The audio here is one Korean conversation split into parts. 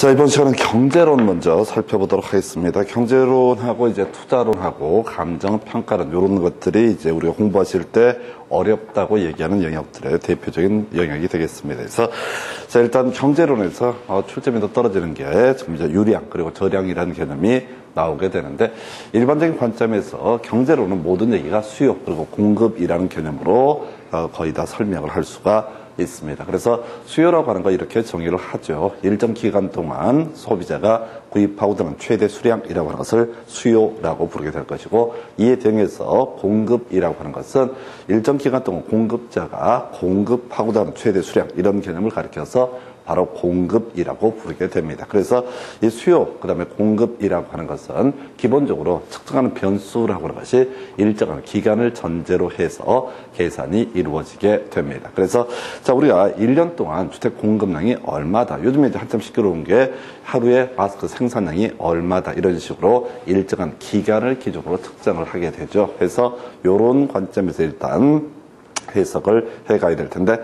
자, 이번 시간은 경제론 먼저 살펴보도록 하겠습니다. 경제론하고 이제 투자론하고 감정평가론, 이런 것들이 이제 우리가 공부하실 때 어렵다고 얘기하는 영역들의 대표적인 영역이 되겠습니다. 그래서 자, 일단 경제론에서 출제점이 더 떨어지는 게 지금 이제 유량 그리고 저량이라는 개념이 나오게 되는데, 일반적인 관점에서 경제론은 모든 얘기가 수요 그리고 공급이라는 개념으로 거의 다 설명을 할 수가 있습니다. 그래서 수요라고 하는 거 이렇게 정의를 하죠. 일정 기간 동안 소비자가 구입하고 드는 최대 수량이라고 하는 것을 수요라고 부르게 될 것이고, 이에 대응해서 공급이라고 하는 것은 일정 기간 동안 공급자가 공급하고 드는 최대 수량, 이런 개념을 가리켜서 바로 공급이라고 부르게 됩니다. 그래서 이 수요, 그 다음에 공급이라고 하는 것은 기본적으로 측정하는 변수라고 하는 것이 일정한 기간을 전제로 해서 계산이 이루어지게 됩니다. 그래서 자, 우리가 1년 동안 주택 공급량이 얼마다, 요즘에 이제 한참 시끄러운 게 하루에 마스크 생산량이 얼마다, 이런 식으로 일정한 기간을 기준으로 측정을 하게 되죠. 그래서 이런 관점에서 일단 해석을 해가야 될 텐데,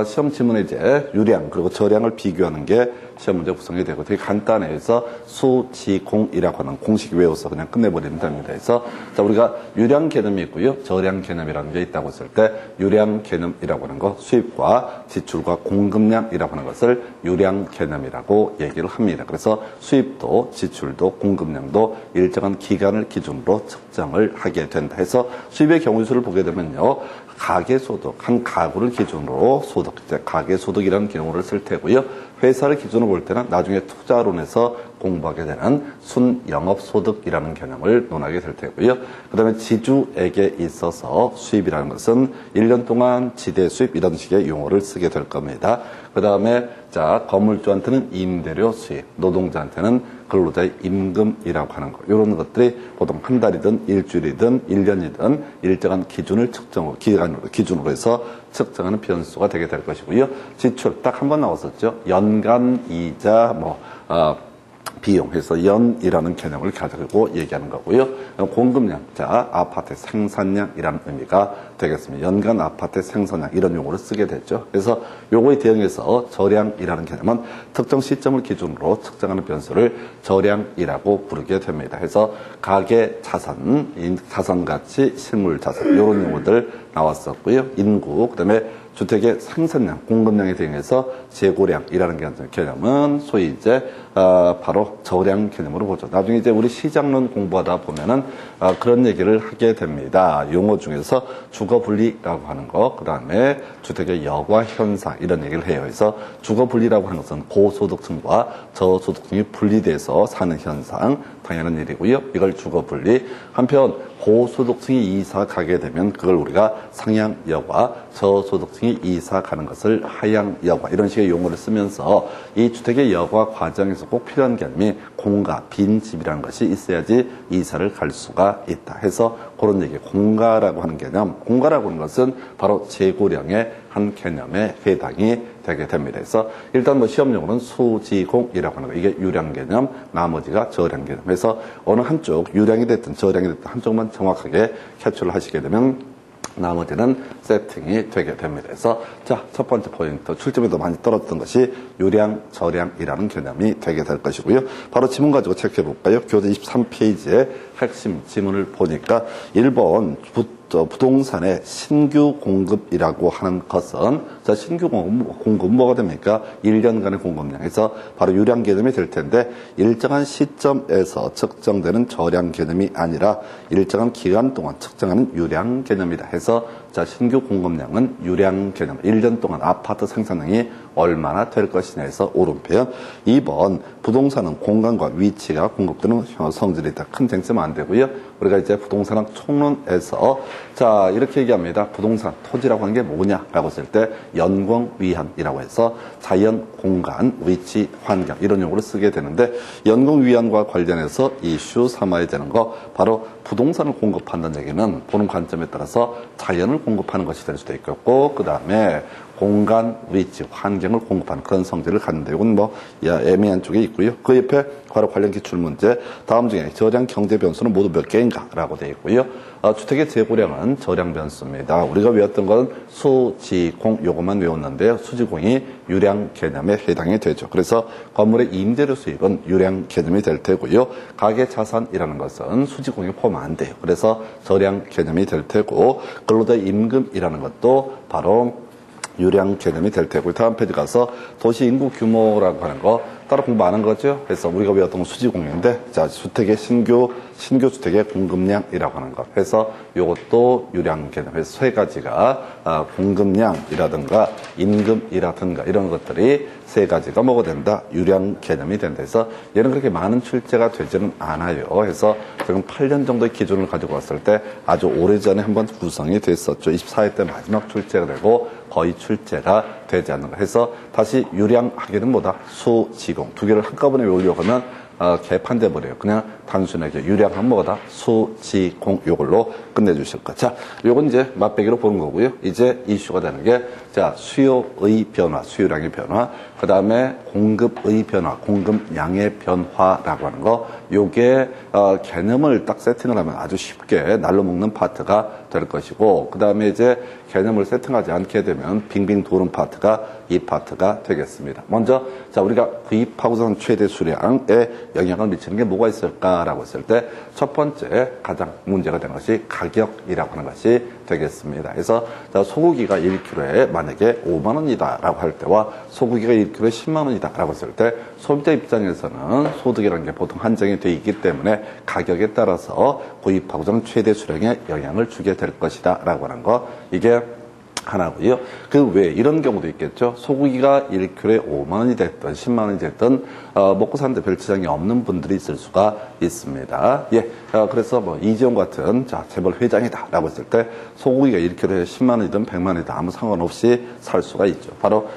시험 지문에 이제 유량 그리고 저량을 비교하는 게 시험 문제 구성이 되고 되게 간단해서 수지공이라고 하는 공식 외워서 그냥 끝내버리면 됩니다. 그래서 자, 우리가 유량 개념이 있고요, 저량 개념이라는 게 있다고 했을 때, 유량 개념이라고 하는 거, 수입과 지출과 공급량이라고 하는 것을 유량 개념이라고 얘기를 합니다. 그래서 수입도 지출도 공급량도 일정한 기간을 기준으로 측정을 하게 된다 해서, 수입의 경우수를 보게 되면요, 가계소득, 한 가구를 기준으로 소득, 이제 가계소득이라는 개념을 쓸 테고요. 회사를 기준으로 볼 때는 나중에 투자론에서 공부하게 되는 순영업소득이라는 개념을 논하게 될 테고요. 그 다음에 지주에게 있어서 수입이라는 것은 1년 동안 지대 수입, 이런 식의 용어를 쓰게 될 겁니다. 그 다음에 자, 건물주한테는 임대료 수입, 노동자한테는 근로자의 임금이라고 하는 것, 이런 것들이 보통 한 달이든 일주일이든 1년이든 일정한 기준을 기준으로 해서 측정하는 변수가 되게 될 것이고요. 지출 딱 한 번 나왔었죠. 연간 이자 비용 해서 연이라는 개념을 가지고 얘기하는 거고요. 공급량, 자, 아파트 생산량이라는 의미가 되겠습니다. 연간 아파트 생산량, 이런 용어를 쓰게 됐죠. 그래서 요거에 대응해서 저량이라는 개념은 특정 시점을 기준으로 측정하는 변수를 저량이라고 부르게 됩니다. 그래서 가계 자산, 자산 가치, 실물 자산, 이런 용어들 나왔었고요. 인구, 그다음에 주택의 생산량, 공급량에 대응해서 재고량이라는 개념은 소위 이제 바로 저량 개념으로 보죠. 나중에 이제 우리 시장론 공부하다 보면은 그런 얘기를 하게 됩니다. 용어 중에서 주거분리라고 하는 거, 그 다음에 주택의 여과 현상, 이런 얘기를 해요. 그래서 주거분리라고 하는 것은 고소득층과 저소득층이 분리돼서 사는 현상, 당연한 일이고요. 이걸 주거분리. 한편 고소득층이 이사 가게 되면 그걸 우리가 상향여과, 저소득층이 이사 가는 것을 하향여과, 이런 식의 용어를 쓰면서 이 주택의 여과 과정에서 꼭 필요한 개념이 공가, 빈집이라는 것이 있어야지 이사를 갈 수가 있다 해서 그런 얘기, 공가라고 하는 개념, 공가라고 하는 것은 바로 재고량의 한 개념에 해당이 되게 됩니다. 그래서 일단 뭐 시험용어는 수지공이라고 하는 거, 이게 유량 개념, 나머지가 저량 개념. 그래서 어느 한쪽, 유량이 됐든 저량이 됐든 한쪽만 정확하게 캡처를 하시게 되면 나머지는 세팅이 되게 됩니다. 그래서 자, 첫 번째 포인트, 출제에도 많이 떨어졌던 것이 유량, 저량이라는 개념이 되게 될 것이고요. 바로 지문 가지고 체크해 볼까요? 교재 23페이지의 핵심 지문을 보니까 1번 부동산의 신규 공급이라고 하는 것은, 자, 신규 공급은 뭐가 됩니까? 1년간의 공급량에서 바로 유량 개념이 될 텐데, 일정한 시점에서 측정되는 저량 개념이 아니라 일정한 기간 동안 측정하는 유량 개념이다 해서, 자, 신규 공급량은 유량 개념, 1년 동안 아파트 생산량이 얼마나 될 것이냐 해서 오른편. 2번 부동산은 공간과 위치가 공급되는 성질이 있다. 큰 쟁점 안 되고요. 우리가 이제 부동산학 총론에서 자, 이렇게 얘기합니다. 부동산, 토지라고 하는 게 뭐냐라고 했을 때 연공위안이라고 해서 자연, 공간, 위치, 환경, 이런 용어를 쓰게 되는데, 연공위안과 관련해서 이슈 삼아야 되는 거, 바로 부동산을 공급한다는 얘기는 보는 관점에 따라서 자연을 공급하는 것이 될 수도 있겠고, 그 다음에 공간, 위치, 환경을 공급하는 그런 성질을 갖는데 이건 뭐 애매한 쪽에 있고요. 그 옆에 바로 관련 기출 문제 다음 중에 저량 경제 변수는 모두 몇 개인가 라고 되어 있고요. 주택의 재고량은 저량 변수입니다. 우리가 외웠던 건 수, 지, 공 요것만 외웠는데요. 수지공이 유량 개념에 해당이 되죠. 그래서 건물의 임대료 수익은 유량 개념이 될 테고요. 가계 자산이라는 것은 수지공에 포함 안 돼요. 그래서 저량 개념이 될 테고 근로자 임금이라는 것도 바로 유량 개념이 될 테고 다음 페이지 가서 도시 인구 규모라고 하는 거 따로 공부 안 한 거죠. 그래서 우리가 외웠던 건 수지공인데 자 주택의 신규 주택의 공급량이라고 하는 것 해서 이것도 유량 개념 해서 세 가지가 공급량이라든가 임금이라든가 이런 것들이 세 가지가 뭐가 된다 유량 개념이 된다 해서 얘는 그렇게 많은 출제가 되지는 않아요. 해서 지금 8년 정도의 기준을 가지고 왔을 때 아주 오래전에 한번 구성이 됐었죠. 24회 때 마지막 출제가 되고 거의 출제가 되지 않는 거 해서 다시 유량하기는 뭐다 수, 지공 두 개를 한꺼번에 외우려고 하면 개판돼 버려요. 그냥 단순하게 유량한 뭐다 수, 지, 공 요걸로 끝내주실 거. 자, 요건 이제 맛배기로 보는 거고요. 이제 이슈가 되는 게 자 수요의 변화, 수요량의 변화, 그 다음에 공급의 변화, 공급량의 변화라고 하는 거. 요게 개념을 딱 세팅을 하면 아주 쉽게 날로 먹는 파트가 될 것이고, 그 다음에 이제 개념을 세팅하지 않게 되면 빙빙 도는 파트가 이 파트가 되겠습니다. 먼저 자 우리가 구입하고선 최대 수량에 영향을 미치는 게 뭐가 있을까라고 했을 때 첫 번째 가장 문제가 되는 것이 가격이라고 하는 것이 되겠습니다. 그래서 자, 소고기가 1kg에 만약에 5만 원이다라고 할 때와 소고기가 1kg에 10만 원이다라고 했을 때 소비자 입장에서는 소득이라는 게 보통 한정이 되어 있기 때문에 가격에 따라서 구입하고선 최대 수량에 영향을 주게 될 것이다라고 하는 거 이게 하나고요. 그 외에 이런 경우도 있겠죠. 소고기가 1kg에 5만 원이 됐든 10만 원이 됐든 먹고 사는데 별 지장이 없는 분들이 있을 수가 있습니다. 예, 그래서 뭐 이지용 같은 자 재벌 회장이다라고 했을 때 소고기가 1kg에 10만 원이든 100만 원이든 아무 상관없이 살 수가 있죠. 바로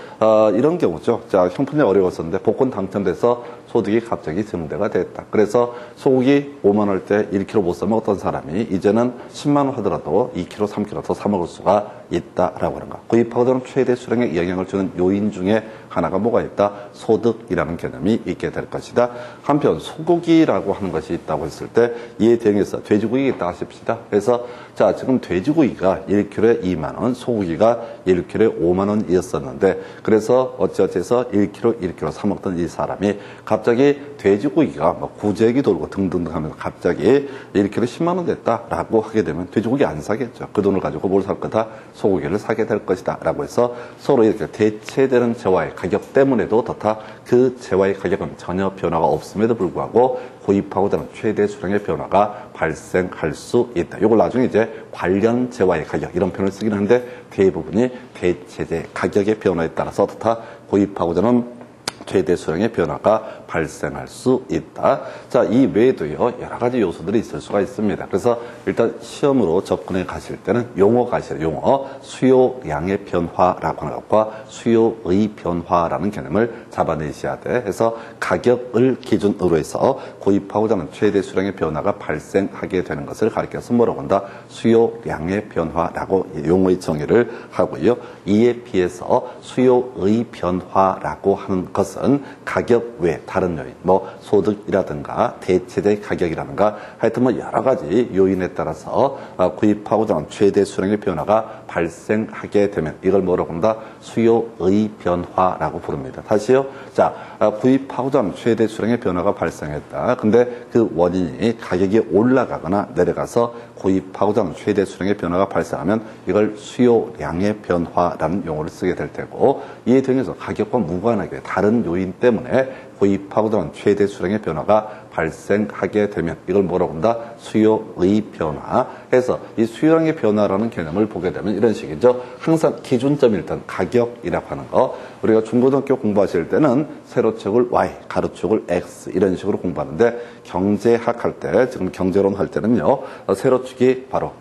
이런 경우죠. 자 형편이 어려웠었는데 복권 당첨돼서 소득이 갑자기 증대가 됐다. 그래서 소고기 5만 원 때 1kg 못 사 먹었던 사람이 이제는 10만 원 하더라도 2kg, 3kg 더 사 먹을 수가 있다라고 하는 거. 구입하고는 최대 수량에 영향을 주는 요인 중에 하나가 뭐가 있다? 소득이라는 개념이 있게 될 것이다. 한편 소고기라고 하는 것이 있다고 했을 때 이에 대응해서 돼지고기가 있다 하십시다. 그래서 자 지금 돼지고기가 1kg에 2만 원, 소고기가 1kg에 5만 원이었었는데 그래서 어찌어찌해서 1kg 사 먹던 이 사람이 갑자기 돼지고기가 뭐 구제액이 돌고 등등등 하면서 갑자기 1kg 10만 원 됐다라고 하게 되면 돼지고기 안 사겠죠. 그 돈을 가지고 뭘 살 거다? 소고기를 사게 될 것이다 라고 해서 서로 이렇게 대체되는 재화의 가격 때문에도 덕타 그 재화의 가격은 전혀 변화가 없음에도 불구하고 구입하고자 하는 최대 수량의 변화가 발생할 수 있다. 이걸 나중에 이제 관련 재화의 가격 이런 표현을 쓰긴 하는데 대부분이 대체재 가격의 변화에 따라서 덕타 구입하고자 하는 최대 수량의 변화가 발생할 수 있다. 자, 이 외에도요, 여러 가지 요소들이 있을 수가 있습니다. 그래서 일단 시험으로 접근해 가실 때는 용어 가시죠. 용어. 수요량의 변화라고 하는 것과 수요의 변화라는 개념을 잡아내셔야 돼. 그래서 가격을 기준으로 해서 구입하고자 하는 최대 수량의 변화가 발생하게 되는 것을 가리켜서 뭐라고 한다? 수요량의 변화라고 용어의 정의를 하고요. 이에 비해서 수요의 변화라고 하는 것은 가격 외 다른 요인, 뭐 소득이라든가 대체재 가격이라든가 하여튼 뭐 여러 가지 요인에 따라서 구입하고자 하는 최대 수량의 변화가 발생하게 되면 이걸 뭐라고 한다? 수요의 변화라고 부릅니다. 다시요. 자, 구입하고자 하는 최대 수량의 변화가 발생했다. 근데 그 원인이 가격이 올라가거나 내려가서 구입하고자 하는 최대 수량의 변화가 발생하면 이걸 수요량의 변화라는 용어를 쓰게 될 테고 이에 대응해서 가격과 무관하게 다른 요인 때문에 구입하고자 하는 최대 수량의 변화가 발생하게 되면 이걸 뭐라고 한다? 수요의 변화. 해서 이 수요량의 변화라는 개념을 보게 되면 이런 식이죠. 항상 기준점이 일단 가격이라고 하는 거. 우리가 중고등학교 공부하실 때는 세로축을 Y, 가로축을 X 이런 식으로 공부하는데 경제학 할 때, 지금 경제론 할 때는요. 세로축이 바로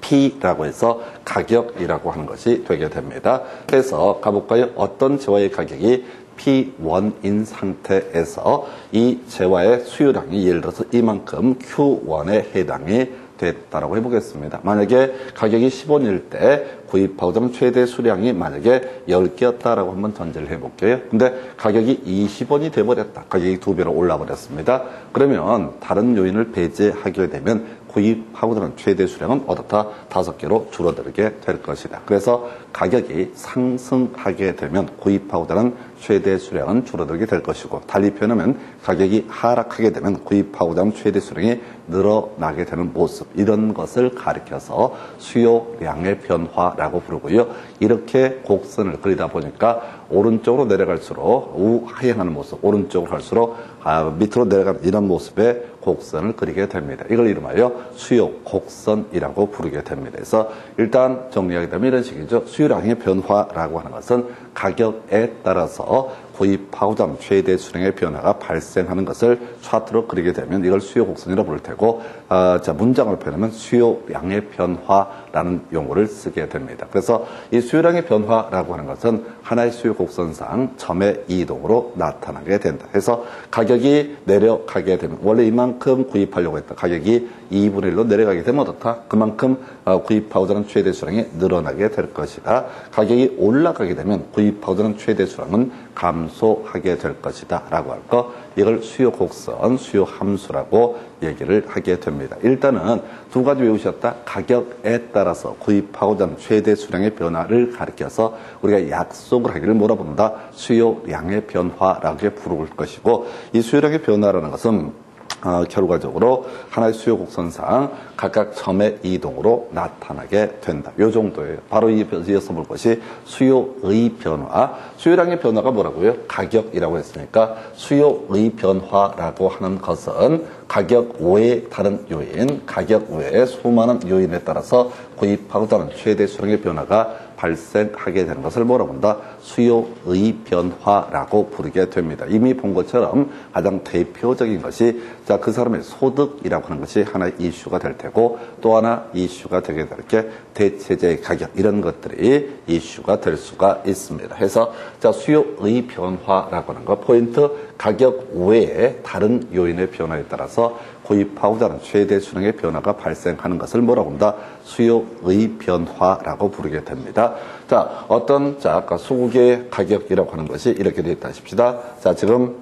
P라고 해서 가격이라고 하는 것이 되게 됩니다. 그래서 가볼까요? 어떤 재화의 가격이 P1인 상태에서 이 재화의 수요량이 예를 들어서 이만큼 Q1에 해당이 됐다라고 해보겠습니다. 만약에 가격이 10원일 때 구입하고자 최대 수량이 만약에 10개였다라고 한번 전제를 해볼게요. 근데 가격이 20원이 돼버렸다. 가격이 2배로 올라버렸습니다. 그러면 다른 요인을 배제하게 되면 구입하고자 최대 수량은 어떻다? 5개로 줄어들게 될 것이다. 그래서 가격이 상승하게 되면 구입하고자 최대 수량은 줄어들게 될 것이고, 달리 표현하면 가격이 하락하게 되면 구입하고자 최대 수량이 늘어나게 되는 모습, 이런 것을 가리켜서 수요량의 변화라고 부르고요. 이렇게 곡선을 그리다 보니까 오른쪽으로 내려갈수록 우하향하는 모습, 오른쪽으로 갈수록 밑으로 내려가는 이런 모습의 곡선을 그리게 됩니다. 이걸 이름하여 수요 곡선이라고 부르게 됩니다. 그래서 일단 정리하게 되면 이런 식이죠. 수요량의 변화라고 하는 것은 가격에 따라서 구입하고자 최대 수량의 변화가 발생하는 것을 차트로 그리게 되면 이걸 수요 곡선이라고 부를 테고, 자, 문장을 표현하면 수요량의 변화라는 용어를 쓰게 됩니다. 그래서 이 수요량의 변화라고 하는 것은 하나의 수요 곡선상 점의 이동으로 나타나게 된다. 그래서 가격이 내려가게 되면 원래 이만큼 구입하려고 했던 가격이 2분의 1로 내려가게 되면 어떻다? 그만큼 구입하고자 하는 최대 수량이 늘어나게 될 것이다. 가격이 올라가게 되면 구입하고자 하는 최대 수량은 감소하게 될 것이다 라고 할 거, 이걸 수요 곡선, 수요 함수라고 얘기를 하게 됩니다. 일단은 두 가지 외우셨다. 가격에 따라서 구입하고자 하는 최대 수량의 변화를 가리켜서 우리가 약속을 하기를 뭐라 부른다? 수요량의 변화라고 부를 것이고, 이 수요량의 변화라는 것은 결과적으로 하나의 수요 곡선상 각각 점의 이동으로 나타나게 된다. 요 정도예요. 바로 이어서 볼 것이 수요의 변화. 수요량의 변화가 뭐라고요? 가격이라고 했으니까 수요의 변화라고 하는 것은 가격 외에 다른 요인, 가격 외에 수많은 요인에 따라서 구입하고자 하는 최대 수량의 변화가 발생하게 되는 것을 뭐라고 한다? 수요의 변화라고 부르게 됩니다. 이미 본 것처럼 가장 대표적인 것이, 자, 그 사람의 소득이라고 하는 것이 하나의 이슈가 될 테고, 또 하나 이슈가 되게 될 게 대체재의 가격, 이런 것들이 이슈가 될 수가 있습니다. 해서 자, 수요의 변화라고 하는 것, 포인트, 가격 외에 다른 요인의 변화에 따라서 구입하고자 하는 최대 수량의 변화가 발생하는 것을 뭐라고 한다? 수요의 변화라고 부르게 됩니다. 자, 자, 아까 소고기의 가격이라고 하는 것이 이렇게 되어 있다 하십시다. 자, 지금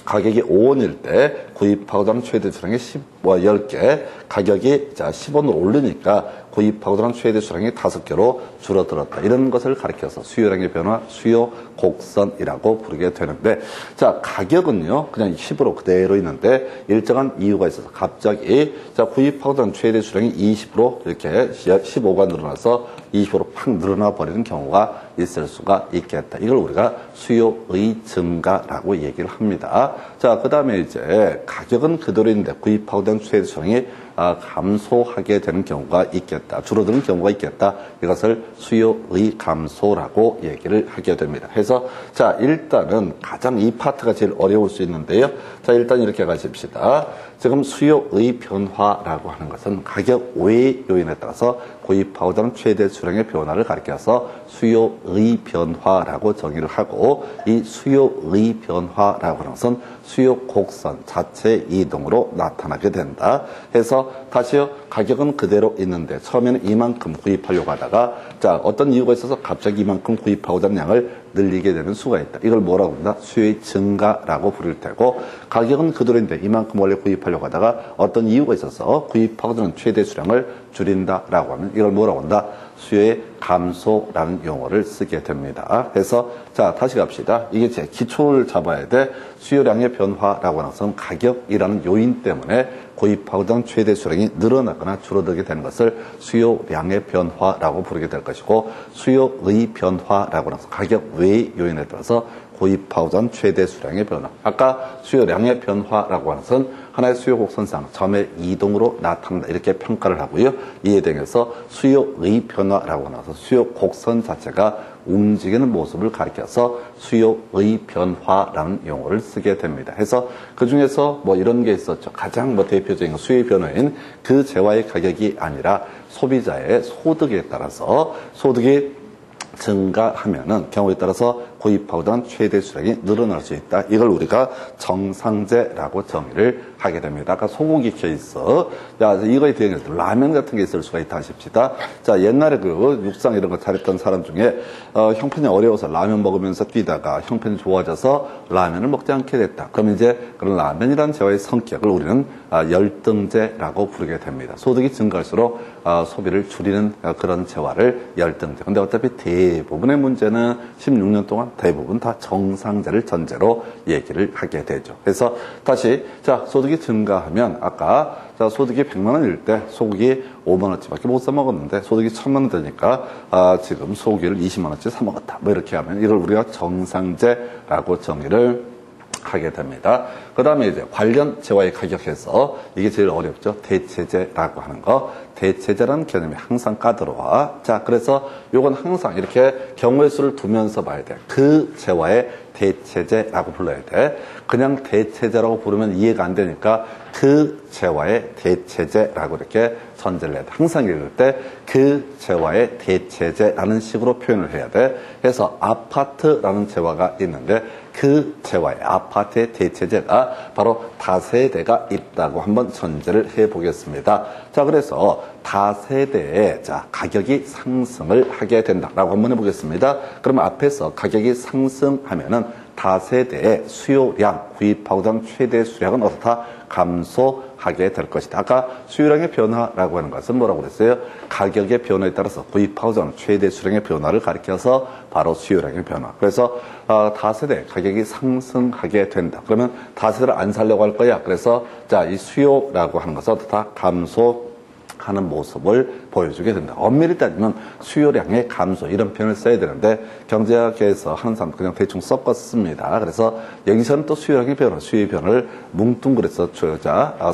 가격이 5원일 때 구입하고자 하는 최대 수량이 10개, 가격이 자 10원으로 오르니까 구입하고자 하는 최대 수량이 5개로 줄어들었다. 이런 것을 가리켜서 수요량의 변화, 수요 곡선이라고 부르게 되는데, 자, 가격은요 그냥 10으로 그대로 있는데 일정한 이유가 있어서 갑자기 자 구입하고자 하는 최대 수량이 20으로 이렇게 15가 늘어나서 20으로 팍 늘어나 버리는 경우가 있을 수가 있겠다. 이걸 우리가 수요의 증가라고 얘기를 합니다. 자, 그 다음에 이제 가격은 그대로 있는데 구입하고자 하는 최대 수량이 감소하게 되는 경우가 있겠다. 줄어드는 경우가 있겠다. 이것을 수요의 감소라고 얘기를 하게 됩니다. 그래서 자, 일단은 가장 이 파트가 제일 어려울 수 있는데요. 자, 일단 이렇게 가십시다. 지금 수요의 변화라고 하는 것은 가격 외의 요인에 따라서 구입하고자 하는 최대 수량의 변화를 가리켜서 수요의 변화라고 정의를 하고, 이 수요의 변화라고 하는 것은 수요 곡선 자체 이동으로 나타나게 된다. 해서 다시요, 가격은 그대로 있는데 처음에는 이만큼 구입하려고 하다가 자, 어떤 이유가 있어서 갑자기 이만큼 구입하고자 하는 양을 늘리게 되는 수가 있다. 이걸 뭐라고 한다? 수요의 증가라고 부를 테고, 가격은 그대로 있는데 이만큼 원래 구입하려고 하다가 어떤 이유가 있어서 구입하고자 하는 최대 수량을 줄인다라고 하면 이걸 뭐라고 한다? 수요의 감소라는 용어를 쓰게 됩니다. 그래서 자, 다시 갑시다. 이게 제 기초를 잡아야 돼. 수요량의 변화라고 하는 것은 가격이라는 요인 때문에 구입하고자 하는 최대 수량이 늘어나거나 줄어들게 되는 것을 수요량의 변화라고 부르게 될 것이고, 수요의 변화라고 하는 것은 가격 외의 요인에 따라서 구입하고자 하는 최대 수량의 변화. 아까 수요량의 변화라고 하는 것은 하나의 수요 곡선상 점의 이동으로 나타난다. 이렇게 평가를 하고요. 이에 대해서 수요의 변화라고 하는 것은 수요 곡선 자체가 움직이는 모습을 가리켜서 수요의 변화라는 용어를 쓰게 됩니다. 해서 그 중에서 뭐 이런 게 있었죠. 가장 뭐 대표적인 수요의 변화인 그 재화의 가격이 아니라 소비자의 소득에 따라서 소득이 증가하면은 경우에 따라서 구입하고자 최대 수량이 늘어날 수 있다. 이걸 우리가 정상제라고 정의를 하게 됩니다. 아까 소고기 케이스. 자, 이거에 대응해서 라면 같은 게 있을 수가 있다 하십시다. 자, 옛날에 그 육상 이런 거 잘했던 사람 중에 형편이 어려워서 라면 먹으면서 뛰다가 형편이 좋아져서 라면을 먹지 않게 됐다. 그럼 이제 그런 라면이라는 재화의 성격을 우리는 열등제라고 부르게 됩니다. 소득이 증가할수록 소비를 줄이는 그런 재화를 열등제. 근데 어차피 대부분의 문제는 16년 동안 대부분 다 정상제를 전제로 얘기를 하게 되죠. 그래서 다시 자, 소득이 증가하면 아까 자, 소득이 100만 원일 때 소고기 5만 원치밖에 못 사 먹었는데 소득이 1000만 원 되니까 지금 소고기를 20만 원치 사 먹었다. 뭐 이렇게 하면 이걸 우리가 정상제라고 정의를 하게 됩니다. 그 다음에 이제 관련 재화의 가격에서 이게 제일 어렵죠. 대체제라고 하는 거. 대체제라는 개념이 항상 까들어와. 자, 그래서 요건 항상 이렇게 경우의 수를 두면서 봐야 돼. 그 재화의 대체제라고 불러야 돼. 그냥 대체제라고 부르면 이해가 안 되니까 그 재화의 대체제라고 이렇게 전제를 해야 돼. 항상 읽을 때 그 재화의 대체제라는 식으로 표현을 해야 돼. 그래서 아파트라는 재화가 있는데 그 재화의 아파트의 대체제가 바로 다세대가 있다고 한번 전제를 해보겠습니다. 자, 그래서 다세대에 자, 가격이 상승을 하게 된다라고 한번 해보겠습니다. 그럼 앞에서 가격이 상승하면은 다세대의 수요량, 구입하고자 최대 수량은 어떻다? 감소하게 될 것이다. 아까 수요량의 변화라고 하는 것은 뭐라고 그랬어요? 가격의 변화에 따라서 구입하고자 최대 수량의 변화를 가리켜서 바로 수요량의 변화. 그래서 다세대 가격이 상승하게 된다. 그러면 다세대를 안 살려고 할 거야. 그래서 자, 이 수요라고 하는 것은 어떻다? 감소하는 모습을 보여주게 된다. 엄밀히 따지면 수요량의 감소 이런 표현을 써야 되는데 경제학에서 하는 사람 그냥 대충 섞었습니다. 그래서 여기서는 또 수요량의 변화, 수요의 변화를 뭉뚱그려서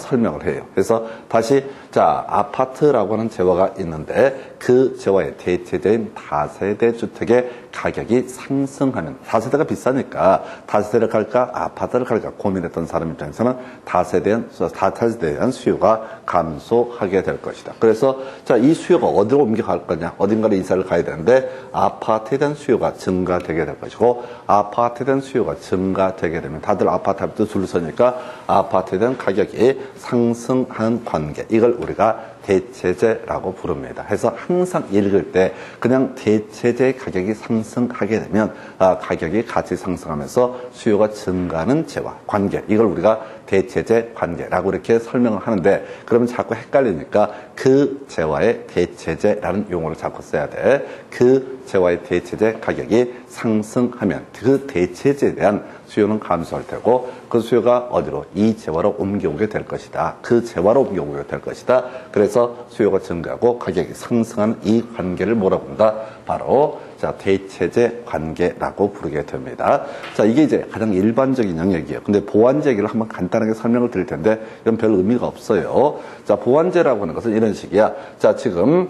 설명을 해요. 그래서 다시 자, 아파트라고 하는 재화가 있는데 그 재화의 대체제인 다세대 주택의 가격이 상승하면 다세대가 비싸니까 다세대를 갈까 아파트를 갈까 고민했던 사람 입장에서는 다세대에 대한 수요가 감소하게 될 것이다. 그래서 자, 이 수요가 어디로 옮겨갈 거냐? 어딘가로 이사를 가야 되는데 아파트에 대한 수요가 증가되게 될 것이고 아파트에 대한 수요가 증가되게 되면 다들 아파트 앞에 줄 서니까 아파트에 대한 가격이 상승하는 관계 이걸 우리가 대체제라고 부릅니다. 그래서 항상 읽을 때 그냥 대체제의 가격이 상승하게 되면 가격이 같이 상승하면서 수요가 증가하는 재화, 관계 이걸 우리가 대체제 관계라고 이렇게 설명을 하는데 그러면 자꾸 헷갈리니까 그 재화의 대체제라는 용어를 자꾸 써야 돼. 그 재화의 대체제 가격이 상승하면 그 대체제에 대한 수요는 감소할 테고 그 수요가 어디로? 이 재화로 옮겨오게 될 것이다. 그 재화로 옮겨오게 될 것이다. 그래서 수요가 증가하고 가격이 상승하는 이 관계를 뭐라고 한다? 바로 자, 대체제 관계라고 부르게 됩니다. 자, 이게 이제 가장 일반적인 영역이에요. 근데 보완제기를 한번 간단하게 설명을 드릴 텐데 이건 별 의미가 없어요. 자, 보완제라고 하는 것은 이런 식이야. 자, 지금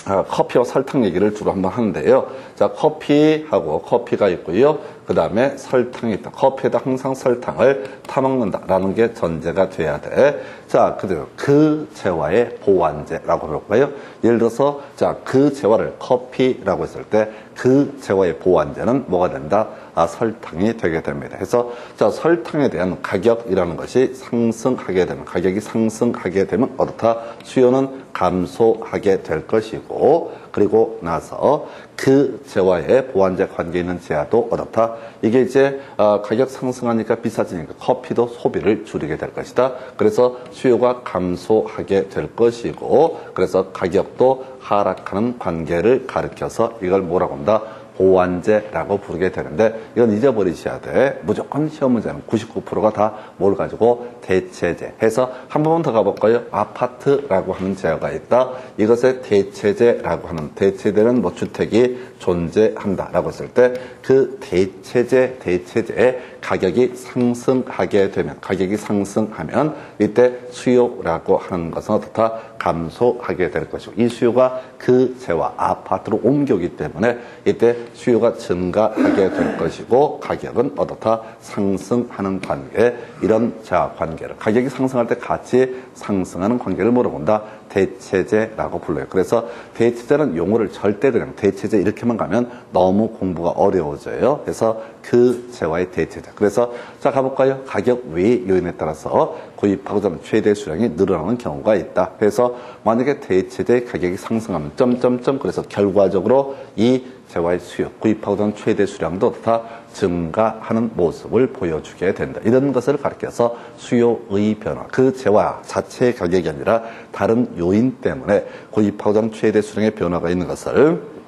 커피와 설탕 얘기를 주로 한번 하는데요. 자, 커피가 있고요. 그 다음에 설탕이 있다. 커피에다 항상 설탕을 타먹는다라는 게 전제가 돼야 돼. 자, 그대로 그 재화의 보완제라고 해볼까요? 예를 들어서 자, 그 재화를 커피라고 했을 때 그 재화의 보완제는 뭐가 된다? 설탕이 되게 됩니다. 그래서 자, 설탕에 대한 가격이라는 것이 상승하게 되면 가격이 상승하게 되면 어떻다? 수요는 감소하게 될 것이고 그리고 나서 그 재화의 보완제 관계에 있는 재화도 어떻다? 이게 이제 가격 상승하니까 비싸지니까 커피도 소비를 줄이게 될 것이다. 그래서 수요가 감소하게 될 것이고 그래서 가격도 하락하는 관계를 가리켜서 이걸 뭐라고 한다? 보완제라고 부르게 되는데 이건 잊어버리셔야 돼. 무조건 시험 문제는 99%가 다 뭘 가지고 대체제 해서 한 번만 더 가볼까요? 아파트라고 하는 재화가 있다. 이것의 대체제라고 하는 대체되는 뭐 주택이 존재한다라고 했을 때 그 대체제의 가격이 상승하게 되면 가격이 상승하면 이때 수요라고 하는 것은 어떻다? 감소하게 될 것이고 이 수요가 그 재화 아파트로 옮겨오기 때문에 이때 수요가 증가하게 될 것이고 가격은 어떻다 상승하는 관계 이런 자 관계를 가격이 상승할 때 같이 상승하는 관계를 뭐라고 한다 대체제라고 불러요. 그래서 대체제는 용어를 절대 그냥 대체제 이렇게만 가면 너무 공부가 어려워져요. 그래서 그 재화의 대체제. 그래서 자 가볼까요? 가격 외의 요인에 따라서 구입하고자 하는 최대 수량이 늘어나는 경우가 있다. 그래서 만약에 대체제 가격이 상승하면 점점점 그래서 결과적으로 이 재화의 수요, 구입하고자 하는 최대 수량도 다 증가하는 모습을 보여주게 된다. 이런 것을 가리켜서 수요의 변화, 그 재화 자체의 가격이 아니라 다른 요인 때문에 구입하고자 하는 최대 수량의 변화가 있는 것을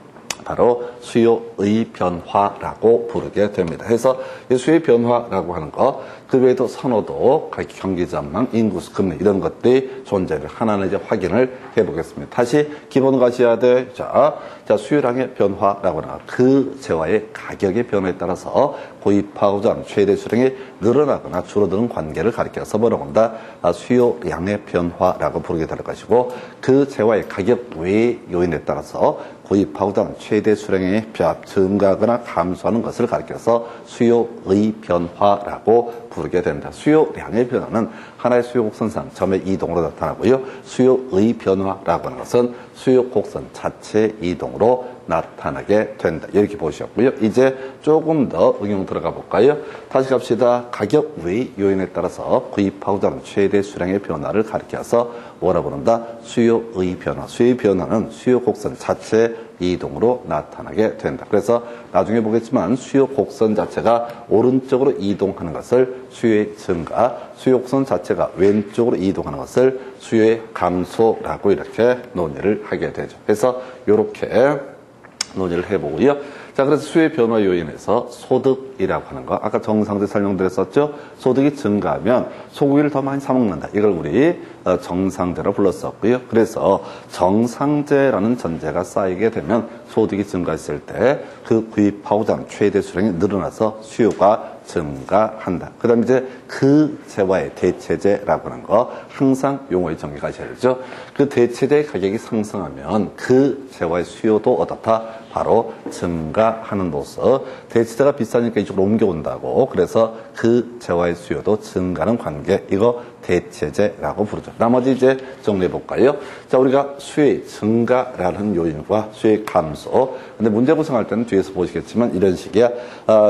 바로 수요의 변화라고 부르게 됩니다. 그래서 이 수요의 변화라고 하는 것, 그 외에도 선호도, 경기 전망, 인구수, 금리 이런 것들이 존재를 하나는 이제 확인을 해보겠습니다. 다시 기본 가셔야 돼. 자, 수요량의 변화라고 하는 그 재화의 가격의 변화에 따라서 구입하고자 하는 최대 수량이 늘어나거나 줄어드는 관계를 가리켜서 뭐라고 한다? 수요량의 변화라고 부르게 될 것이고 그 재화의 가격 외의 요인에 따라서 구입하고자 하는 최대 수량이 증가하거나 감소하는 것을 가리켜서 수요의 변화라고 부르게 된다. 수요량의 변화는 하나의 수요 곡선상 점의 이동으로 나타나고요. 수요의 변화라고 하는 것은 수요 곡선 자체 이동으로 나타나게 된다. 이렇게 보셨고요. 이제 조금 더 응용 들어가 볼까요? 다시 갑시다. 가격 외의 요인에 따라서 구입하고자 하는 최대 수량의 변화를 가리켜서 뭐라 부른다? 수요의 변화. 수요의 변화는 수요 곡선 자체 이동으로 나타나게 된다. 그래서 나중에 보겠지만 수요 곡선 자체가 오른쪽으로 이동하는 것을 수요의 증가, 수요 곡선 자체가 왼쪽으로 이동하는 것을 수요의 감소라고 이렇게 논의를 하게 되죠. 그래서 이렇게 논의를 해보고요. 자, 그래서 수요의 변화 요인에서 소득이라고 하는 거, 아까 정상제 설명드렸었죠? 소득이 증가하면 소고기를 더 많이 사먹는다. 이걸 우리 정상제로 불렀었고요. 그래서 정상제라는 전제가 쌓이게 되면 소득이 증가했을 때 그 구입하고자 하는 최대 수량이 늘어나서 수요가 증가한다. 그 다음에 이제 그 재화의 대체제라고 하는 거 항상 용어의 정의가 하셔야 되죠. 그 대체제의 가격이 상승하면 그 재화의 수요도 어떻다? 바로 증가하는 모습. 대체제가 비싸니까 이쪽으로 옮겨온다고. 그래서 그 재화의 수요도 증가하는 관계. 이거 대체제라고 부르죠. 나머지 이제 정리해 볼까요? 자, 우리가 수요의 증가라는 요인과 수요의 감소. 근데 문제 구성할 때는 뒤에서 보시겠지만 이런 식이야.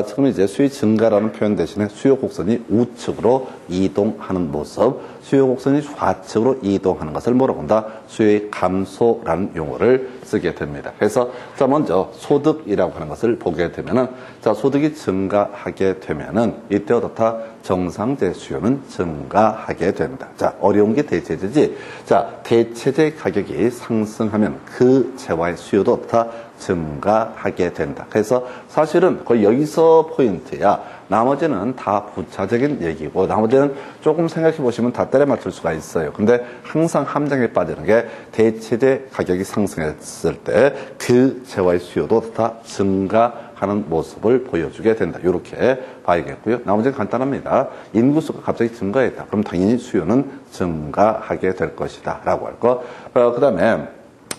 지금 이제 수요의 증가라는 표현 대신에 수요 곡선이 우측으로 이동하는 모습, 수요 곡선이 좌측으로 이동하는 것을 뭐라고 한다? 수요의 감소라는 용어를 쓰게 됩니다. 그래서 자, 먼저 소득이라고 하는 것을 보게 되면은 자, 소득이 증가하게 되면은 이때 어떻다? 정상제 수요는 증가하게 된다. 자, 어려운 게 대체제지. 자, 대체제 가격이 상승하면 그 재화의 수요도 어떻다? 증가하게 된다. 그래서 사실은 거의 여기서 포인트야. 나머지는 다 부차적인 얘기고 나머지는 조금 생각해 보시면 다 때려 맞출 수가 있어요. 근데 항상 함정에 빠지는 게 대체제 가격이 상승했을 때 그 재화의 수요도 다 증가하는 모습을 보여주게 된다. 이렇게 봐야겠고요. 나머지는 간단합니다. 인구수가 갑자기 증가했다. 그럼 당연히 수요는 증가하게 될 것이다. 라고 할 거. 그 다음에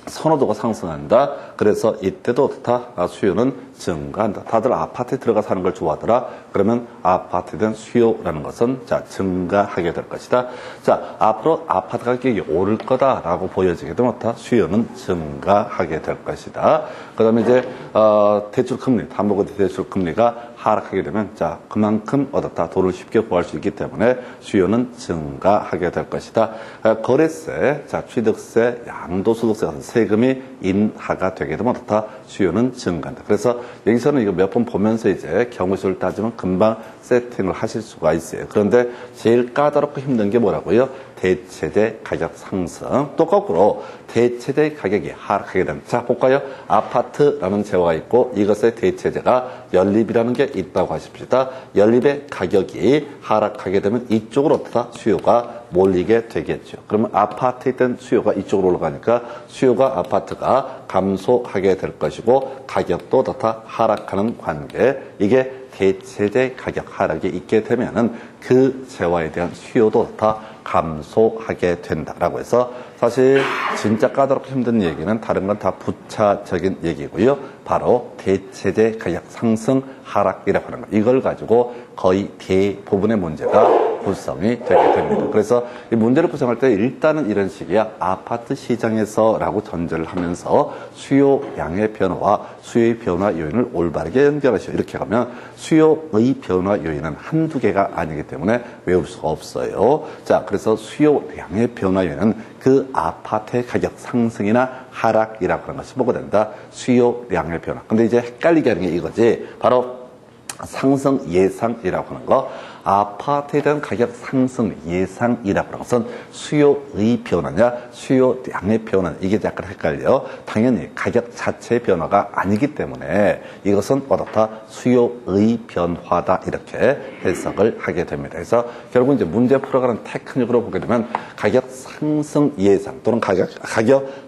선호도가 상승한다. 그래서 이때도 어떻다? 수요는 증가한다. 다들 아파트에 들어가 사는 걸 좋아하더라. 그러면 아파트에 대한 수요라는 것은 자, 증가하게 될 것이다. 자, 앞으로 아파트 가격이 오를 거다라고 보여지게 되면 어떻다? 수요는 증가하게 될 것이다. 그 다음에 이제, 대출 금리, 담보거래 대출 금리가 하락하게 되면 자, 그만큼 얻었다. 돈을 쉽게 구할 수 있기 때문에 수요는 증가하게 될 것이다. 거래세, 자, 취득세, 양도소득세 같은 세금이 인하가 되게 되면 어떻다? 수요는 증가한다. 그래서 여기서는 이거 몇 번 보면서 이제 경우수를 따지면 금방 세팅을 하실 수가 있어요. 그런데 제일 까다롭고 힘든 게 뭐라고요? 대체제 가격 상승. 또 거꾸로 대체제 가격이 하락하게 됩니다. 자, 볼까요? 아파트라는 재화가 있고 이것의 대체제가 연립이라는 게 있다고 하십시다. 연립의 가격이 하락하게 되면 이쪽으로 어떻다? 수요가 몰리게 되겠죠. 그러면 아파트에 있던 수요가 이쪽으로 올라가니까 수요가 아파트가 감소하게 될 것이고 가격도 어떻다? 하락하는 관계. 이게 대체재 가격 하락이 있게 되면은 그 재화에 대한 수요도 다 감소하게 된다라고 해서 사실 진짜 까다롭고 힘든 얘기는 다른 건 다 부차적인 얘기고요. 바로 대체재 가격 상승 하락이라고 하는 거. 이걸 가지고 거의 대부분의 문제가 구성이 되게 됩니다. 그래서 이 문제를 구성할 때 일단은 이런 식이야. 아파트 시장에서라고 전제를 하면서 수요량의 변화와 수요의 변화 요인을 올바르게 연결하시오. 이렇게 가면 수요의 변화 요인은 한두 개가 아니기 때문에 외울 수가 없어요. 자, 그래서 수요량의 변화 요인은 그 아파트의 가격 상승이나 하락이라고 하는 것이 뭐가 된다? 수요량의 변화. 근데 이제 헷갈리게 하는 게 이거지. 바로 상승 예상이라고 하는 거. 아파트에 대한 가격 상승 예상이라고 하는 것은 수요의 변화냐 수요량의 변화냐 이게 약간 헷갈려. 당연히 가격 자체의 변화가 아니기 때문에 이것은 어떻다 수요의 변화다 이렇게 해석을 하게 됩니다. 그래서 결국 이제 문제 풀어가는 테크닉으로 보게 되면 가격 상승 예상 또는 가격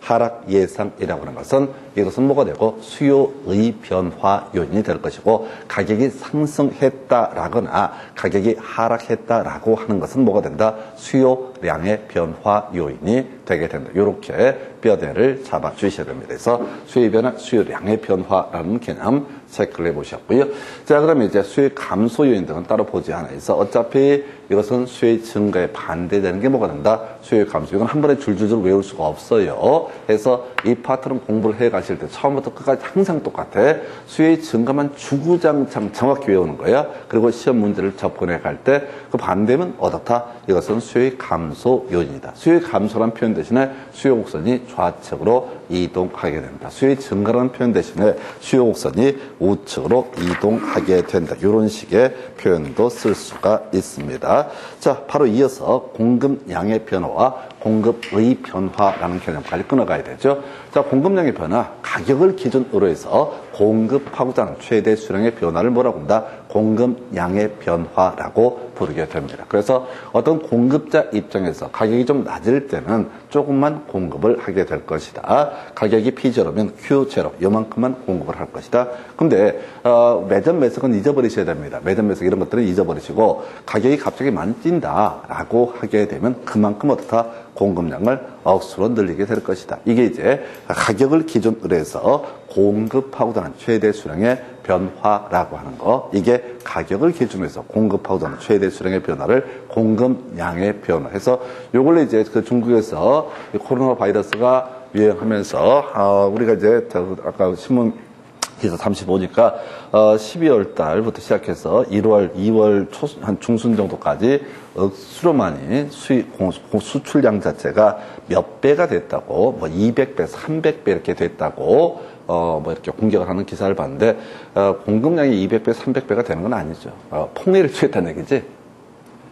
하락 예상이라고 하는 것은 이것은 뭐가 되고 수요의 변화 요인이 될 것이고 가격이 상승했다라거나 가격이 하락했다라고 하는 것은 뭐가 된다? 수요량의 변화 요인이 되게 된다. 이렇게 뼈대를 잡아주셔야 됩니다. 그래서 수요의 변화, 수요량의 변화라는 개념 체크를 해보셨고요. 자, 그러면 이제 수요의 감소 요인 등은 따로 보지 않아서 어차피 이것은 수요의 증가에 반대되는 게 뭐가 된다? 수요의 감소. 이건 한 번에 줄줄줄 외울 수가 없어요. 그래서 이 파트는 공부를 해 가실 때 처음부터 끝까지 항상 똑같아. 수요의 증가만 주구장창 정확히 외우는 거야. 그리고 시험 문제를 접근해 갈 때 그 반대면 어떻다? 이것은 수요의 감소 요인이다. 수요의 감소라는 표현 대신에 수요 곡선이 좌측으로 이동하게 됩니다. 수요의 증가라는 표현 대신에 수요 곡선이 우측으로 이동하게 된다. 이런 식의 표현도 쓸 수가 있습니다. 자, 바로 이어서 공급량의 변화와 공급의 변화라는 개념까지 끊어가야 되죠. 자, 공급량의 변화, 가격을 기준으로 해서 공급하고자 하는 최대 수량의 변화를 뭐라고 한다? 공급량의 변화라고 부르게 됩니다. 그래서 어떤 공급자 입장에서 가격이 좀 낮을 때는 조금만 공급을 하게 될 것이다. 가격이 P0면 Q0, 요만큼만 공급을 할 것이다. 근데 매점 매석은 잊어버리셔야 됩니다. 매점 매석 이런 것들은 잊어버리시고 가격이 갑자기 많이 뛴다라고 하게 되면 그만큼 어떻다? 공급량을 억수로 늘리게 될 것이다. 이게 이제 가격을 기준으로 해서 공급하고자 하는 최대 수량의 변화라고 하는 거. 이게 가격을 기준으로 해서 공급하고자 하는 최대 수량의 변화를 공급량의 변화해서 요걸로 이제 그 중국에서 코로나 바이러스가 유행하면서 우리가 이제 아까 신문 기사 잠시 보니까 12월 달부터 시작해서 1월, 2월 한 중순 정도까지 억수로 많이 수출량 자체가 몇 배가 됐다고, 뭐 200배, 300배 이렇게 됐다고, 뭐 이렇게 공격을 하는 기사를 봤는데, 공급량이 200배, 300배가 되는 건 아니죠. 폭리를 취했다는 얘기지.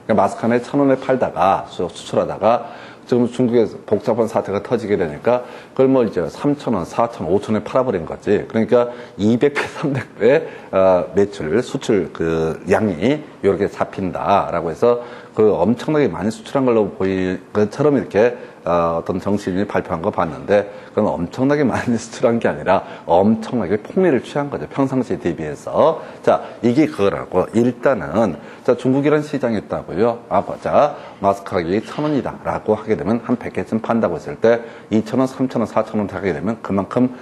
그러니까 마스크 하나에 1,000원에 팔다가, 수출하다가, 지금 중국에서 복잡한 사태가 터지게 되니까 그걸 뭐 이제 3,000원, 4,000원, 5,000원에 팔아버린 거지. 그러니까 200배, 300배 매출, 수출 그 양이 이렇게 잡힌다라고 해서 그 엄청나게 많이 수출한 걸로 보이는 것처럼 이렇게 어떤 정치인이 발표한 거 봤는데 그건 엄청나게 많이 수출한 게 아니라 엄청나게 폭리를 취한 거죠. 평상시에 대비해서. 자, 이게 그거라고. 일단은 자, 중국이라는 시장이 있다고요. 자, 마스크 가격이 1,000원이다 라고 하게 되면 한 100개쯤 판다고 했을 때 2,000원, 3,000원, 4,000원 하게 되면 그만큼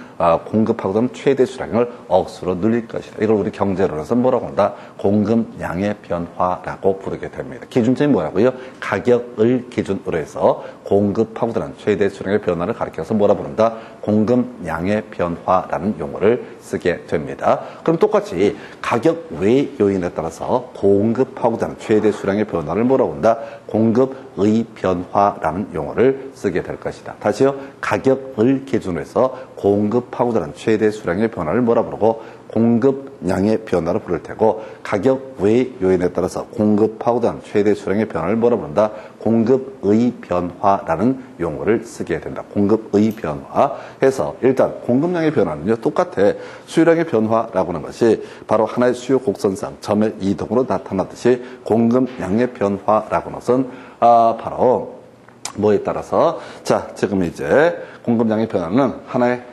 공급하고 되면 최대 수량을 억수로 늘릴 것이다. 이걸 우리 경제론에서 뭐라고 한다? 공급량의 변화라고 부르게 됩니다. 기준점이 뭐라고요? 가격을 기준으로 해서 공급하고 되는 최대 수량의 변화를 가리켜서 뭐라 부른다? 공급량의 변화라는 용어를 쓰게 됩니다. 그럼 똑같이 가격 외 요인에 따라서 공급하고자 하는 최대 수량의 변화를 뭐라고 한다? 공급의 변화라는 용어를 쓰게 될 것이다. 다시요. 가격을 기준으로 해서 공급하고자 하는 최대 수량의 변화를 뭐라 부르고 공급량의 변화를 부를 테고 가격 외 요인에 따라서 공급하고자 하는 최대 수량의 변화를 뭐라 부른다? 공급의 변화라는 용어를 쓰게 된다. 공급의 변화 해서 일단 공급량의 변화는요 똑같아. 수요량의 변화라고 하는 것이 바로 하나의 수요 곡선상 점의 이동으로 나타나듯이 공급량의 변화라고 하는 것은 바로 뭐에 따라서 자 지금 이제 공급량의 변화는 하나의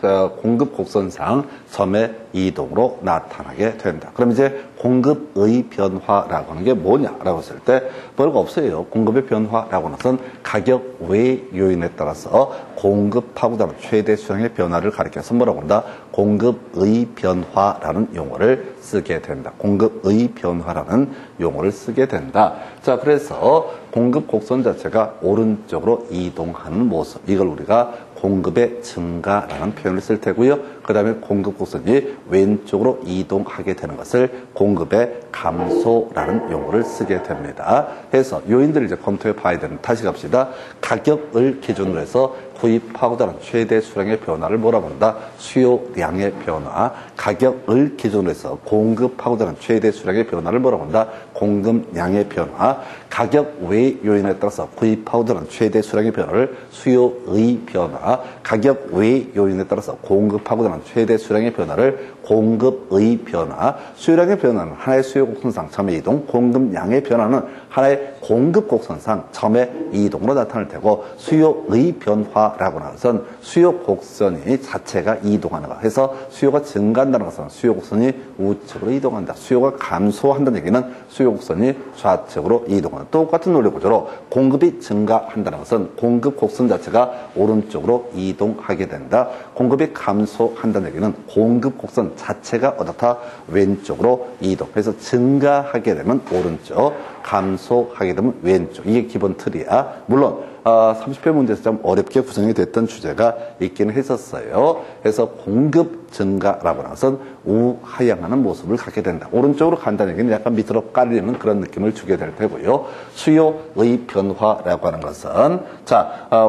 공급 곡선상 점의 이동으로 나타나게 된다. 그럼 이제 공급의 변화라고 하는 게 뭐냐라고 했을 때 별거 없어요. 공급의 변화라고 하는 것은 가격 외 요인에 따라서 공급하고자 하는 최대 수량의 변화를 가리켜서 뭐라고 한다? 공급의 변화라는 용어를 쓰게 된다. 공급의 변화라는 용어를 쓰게 된다. 자, 그래서 공급 곡선 자체가 오른쪽으로 이동하는 모습. 이걸 우리가 공급의 증가라는 표현을 쓸 테고요. 그 다음에 공급 곡선이 왼쪽으로 이동하게 되는 것을 공급의 감소라는 용어를 쓰게 됩니다. 해서 요인들을 이제 검토해 봐야 되는, 다시 갑시다. 가격을 기준으로 해서 구입하고자 하는 최대 수량의 변화를 뭐라고 한다? 수요량의 변화. 가격을 기준으로 해서 공급하고자 하는 최대 수량의 변화를 뭐라고 한다? 공급량의 변화. 가격 외 요인에 따라서 구입하고자 하는 최대 수량의 변화를 수요의 변화. 가격 외 요인에 따라서 공급하고자 하는 최대 수량의 변화를 공급의 변화. 수요량의 변화는 하나의 수요 곡선상 점의 이동, 공급량의 변화는 하나의 공급 곡선상 점의 이동으로 나타날 테고, 수요의 변화라고 하는 것은 수요 곡선이 자체가 이동하는 것. 그래서 수요가 증가한다는 것은 수요 곡선이 우측으로 이동한다. 수요가 감소한다는 얘기는 수요 곡선이 좌측으로 이동한다. 똑같은 논리 구조로 공급이 증가한다는 것은 공급 곡선 자체가 오른쪽으로 이동하게 된다. 공급이 감소한다는 얘기는 공급 곡선 자체가 어떻다? 왼쪽으로 이동. 그래서 증가하게 되면 오른쪽, 감소하게 되면 왼쪽. 이게 기본 틀이야. 물론 30회 문제에서 좀 어렵게 구성이 됐던 주제가 있기는 했었어요. 그래서 공급 증가라고 하는 것은 우하향하는 모습을 갖게 된다. 오른쪽으로 간다는 얘기는 약간 밑으로 깔리는 그런 느낌을 주게 될 테고요. 수요의 변화라고 하는 것은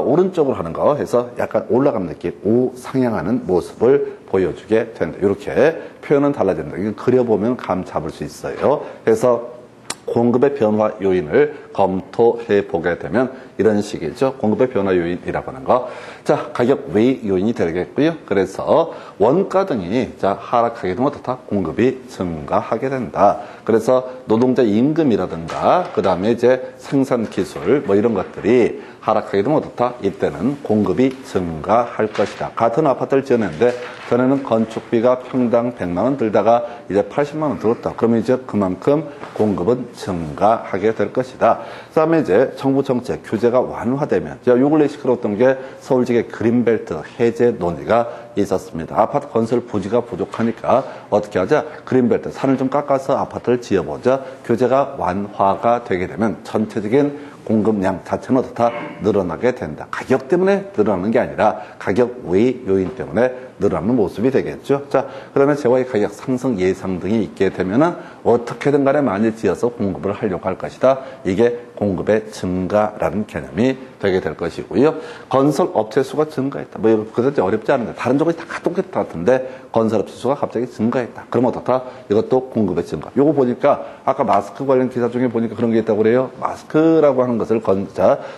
오른쪽으로 하는 거 해서 약간 올라가는 느낌, 우상향하는 모습을 보여주게 된다. 이렇게 표현은 달라진다. 이거 그려보면 감 잡을 수 있어요. 그래서 공급의 변화 요인을 검토해 보게 되면 이런 식이죠. 공급의 변화 요인이라고 하는 거. 자, 가격 외 요인이 되겠고요. 그래서 원가 등이 하락하게 되면 어떻다? 공급이 증가하게 된다. 그래서 노동자 임금이라든가 그 다음에 이제 생산 기술 뭐 이런 것들이 하락하게 되면 어떻다? 이때는 공급이 증가할 것이다. 같은 아파트를 지었는데 전에는 건축비가 평당 100만 원 들다가 이제 80만 원 들었다. 그러면 이제 그만큼 공급은 증가하게 될 것이다. 그 다음에 이제 정부 정책, 규제가 완화되면, 요 근래 시끄러웠던 게 서울지의 그린벨트 해제 논의가 있었습니다. 아파트 건설 부지가 부족하니까 어떻게 하자? 그린벨트, 산을 좀 깎아서 아파트를 지어보자. 규제가 완화가 되게 되면 전체적인 공급량 자체는 어떻다? 늘어나게 된다. 가격 때문에 늘어나는 게 아니라 가격 외 요인 때문에 늘어나는 모습이 되겠죠. 자, 그러면 재화의 가격 상승 예상 등이 있게 되면은 어떻게든 간에 많이 지어서 공급을 하려고 할 것이다. 이게 공급의 증가라는 개념이 되게 될 것이고요. 건설 업체 수가 증가했다. 뭐 그렇게 어렵지 않은데 다른 쪽이 다 똑같을 것 같은데 건설 업체 수가 갑자기 증가했다. 그러면 어떻다? 이것도 공급의 증가. 요거 보니까 아까 마스크 관련 기사 중에 보니까 그런 게 있다고 그래요. 마스크라고 하는 것을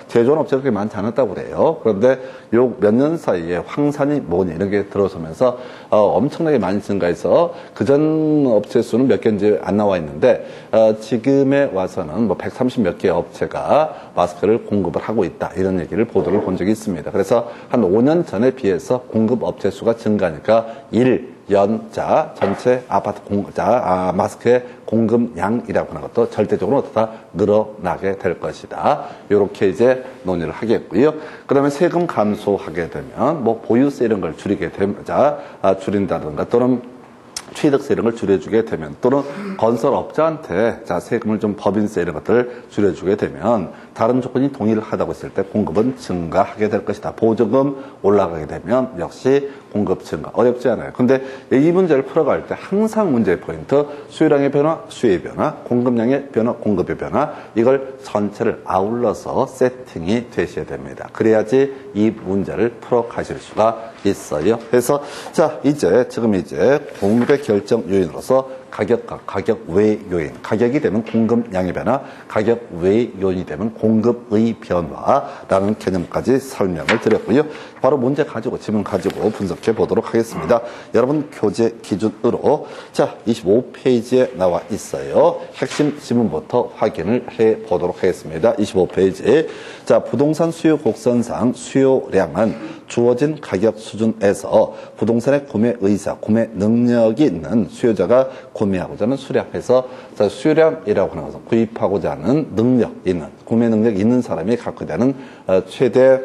제조하는 업체가 그렇게 많지 않았다고 그래요. 그런데 요 몇 년 사이에 황산이 뭐니 이런 게 들어서면서 엄청나게 많이 증가해서 그전 업체 수는 몇 개인지 안 나와 있는데 지금에 와서는 뭐 130 몇 개의 업체가 마스크를 공급을 하고 있다. 이런 얘기를 보도를 본 적이 있습니다. 그래서 한 5년 전에 비해서 공급 업체 수가 증가하니까 연자 전체 아파트 마스크의 공급량이라고 하는 것도 절대적으로 어떻다? 늘어나게 될 것이다. 이렇게 이제 논의를 하겠고요. 그 다음에 세금 감소하게 되면 뭐 보유세 이런 걸 줄이게 되면 줄인다든가 또는 취득세 이런 걸 줄여주게 되면 또는 건설업자한테 세금을 좀 법인세 이런 것들을 줄여주게 되면 다른 조건이 동의를 하다고 했을 때 공급은 증가하게 될 것이다. 보조금 올라가게 되면 역시 공급 증가. 어렵지 않아요. 근데 이 문제를 풀어갈 때 항상 문제의 포인트 수요량의 변화, 수요의 변화, 공급량의 변화, 공급의 변화 이걸 전체를 아울러서 세팅이 되셔야 됩니다. 그래야지 이 문제를 풀어가실 수가 있어요. 그래서 지금 이제 공급의 결정 요인으로서 가격과 가격 외 요인, 가격이 되면 공급량의 변화, 가격 외 요인이 되면 공급의 변화라는 개념까지 설명을 드렸고요. 바로 문제 가지고 지문 가지고 분석해 보도록 하겠습니다. 여러분 교재 기준으로 25페이지에 나와 있어요. 핵심 지문부터 확인을 해 보도록 하겠습니다. 25페이지. 부동산 수요 곡선상 수요량은 주어진 가격 수준에서 부동산의 구매 의사, 구매 능력이 있는 수요자가 구매하고자 하는 수량에서 수량이라고 하는 것은 구입하고자 하는 능력 있는, 구매 능력 있는 사람이 갖고 되는 최대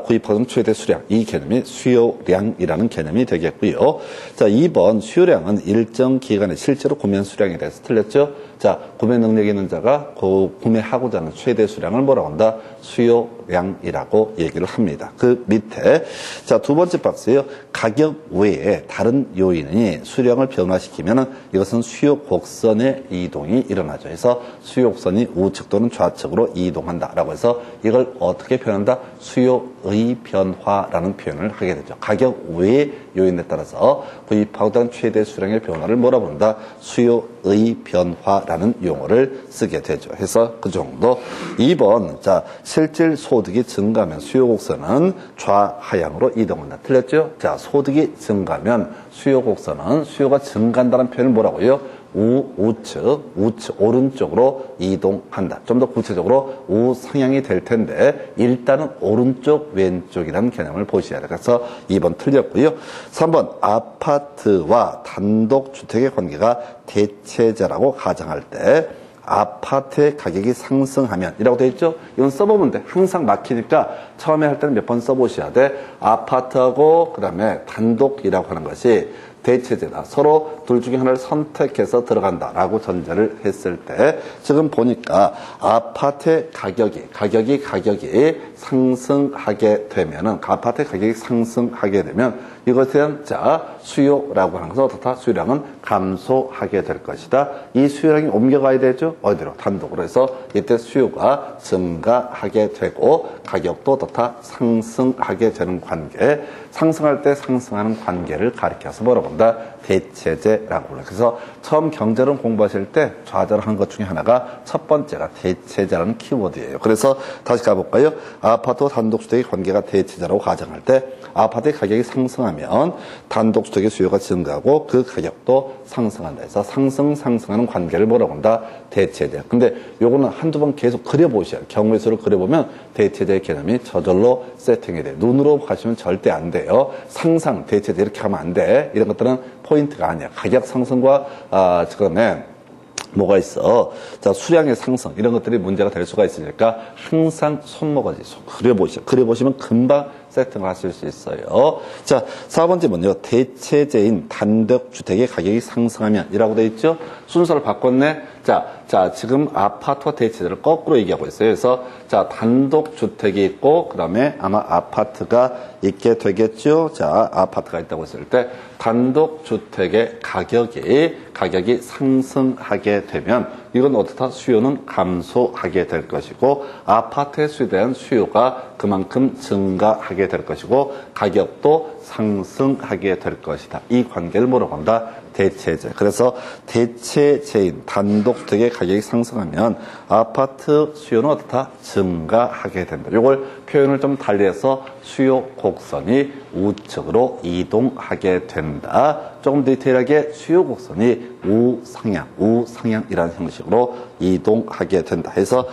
구입하는 최대 수량, 이 개념이 수요량이라는 개념이 되겠고요. 자, 2번 수요량은 일정 기간에 실제로 구매한 수량에 대해서 틀렸죠. 자, 구매 능력이 있는 자가 구매하고자 하는 최대 수량을 뭐라고 한다? 수요량이라고 얘기를 합니다. 그 밑에 자, 두 번째 박스에요. 가격 외에 다른 요인이 수량을 변화시키면 이것은 수요 곡선의 이동이 일어나죠. 그래서 수요 곡선이 우측 또는 좌측으로 이동한다라고 해서 이걸 어떻게 표현한다? 수요의 변화라는 표현을 하게 되죠. 가격 외의 요인에 따라서 구입하고자 하는 최대 수량의 변화를 뭐라고 부른다? 수요의 변화라는 용어를 쓰게 되죠. 해서 그 정도. 2번, 자, 실질 소득이 증가하면 수요 곡선은 좌하향으로 이동한다. 틀렸죠? 자, 소득이 증가하면 수요 곡선은 수요가 증가한다는 표현을 뭐라고요? 우측, 오른쪽으로 이동한다. 좀 더 구체적으로 우상향이 될 텐데 일단은 오른쪽, 왼쪽이라는 개념을 보셔야 돼요. 그래서 2번 틀렸고요. 3번 아파트와 단독주택의 관계가 대체제라고 가정할 때 아파트의 가격이 상승하면 이라고 되어 있죠? 이건 써보면 돼. 항상 막히니까 처음에 할 때는 몇 번 써보셔야 돼. 아파트하고 그 다음에 단독이라고 하는 것이 대체제다. 서로 둘 중에 하나를 선택해서 들어간다라고 전제를 했을 때 지금 보니까 아파트의 가격이 상승하게 되면은 아파트의 가격이 상승하게 되면 이것에 대한 수요라고 하는 것은 어떻다? 수요량은 감소하게 될 것이다. 이 수요량이 옮겨가야 되죠? 어디로? 단독으로 해서 이때 수요가 증가하게 되고 가격도 어떻다? 상승하게 되는 관계. 상승할 때 상승하는 관계를 가리켜서 뭐라고 한다? 대체제라고 불러요. 그래서 처음 경제론 공부하실 때 좌절을 한 것 중에 하나가 첫 번째가 대체제라는 키워드예요. 그래서 다시 가볼까요? 아파트와 단독주택의 관계가 대체제라고 가정할 때 아파트의 가격이 상승하면 단독주택의 수요가 증가하고 그 가격도 상승한다 해서 상승하는 관계를 뭐라고 한다? 대체제. 근데 요거는 한두 번 계속 그려보셔야 돼요. 경우의 수를 그려보면 대체제의 개념이 저절로 세팅이 돼요. 눈으로 가시면 절대 안 돼요. 상상, 대체제 이렇게 하면 안 돼. 이런 것들은 포인트가 아니야. 가격 상승과 그다음에 뭐가 있어? 자, 수량의 상승 이런 것들이 문제가 될 수가 있으니까 항상 손모가지 그려보시면 금방 세팅을 하실 수 있어요. 자, 4번째는요. 대체제인 단독주택의 가격이 상승하면 이라고 되어 있죠? 순서를 바꿨네. 자, 지금 아파트와 대체제를 거꾸로 얘기하고 있어요. 그래서 자, 단독주택이 있고 그다음에 아마 아파트가 있게 되겠죠. 자, 아파트가 있다고 했을 때 단독주택의 가격이 상승하게 되면 이건 어떻다? 수요는 감소하게 될 것이고 아파트에 대한 수요가 그만큼 증가하게 될 것이고 가격도 상승하게 될 것이다. 이 관계를 뭐라고 한다? 대체제. 그래서 대체제인 단독주택의 가격이 상승하면 아파트 수요는 어떻다? 증가하게 된다. 이걸 표현을 좀 달리해서 수요 곡선이 우측으로 이동하게 된다. 조금 디테일하게 수요 곡선이 우상향이라는 형식으로 이동하게 된다. 해서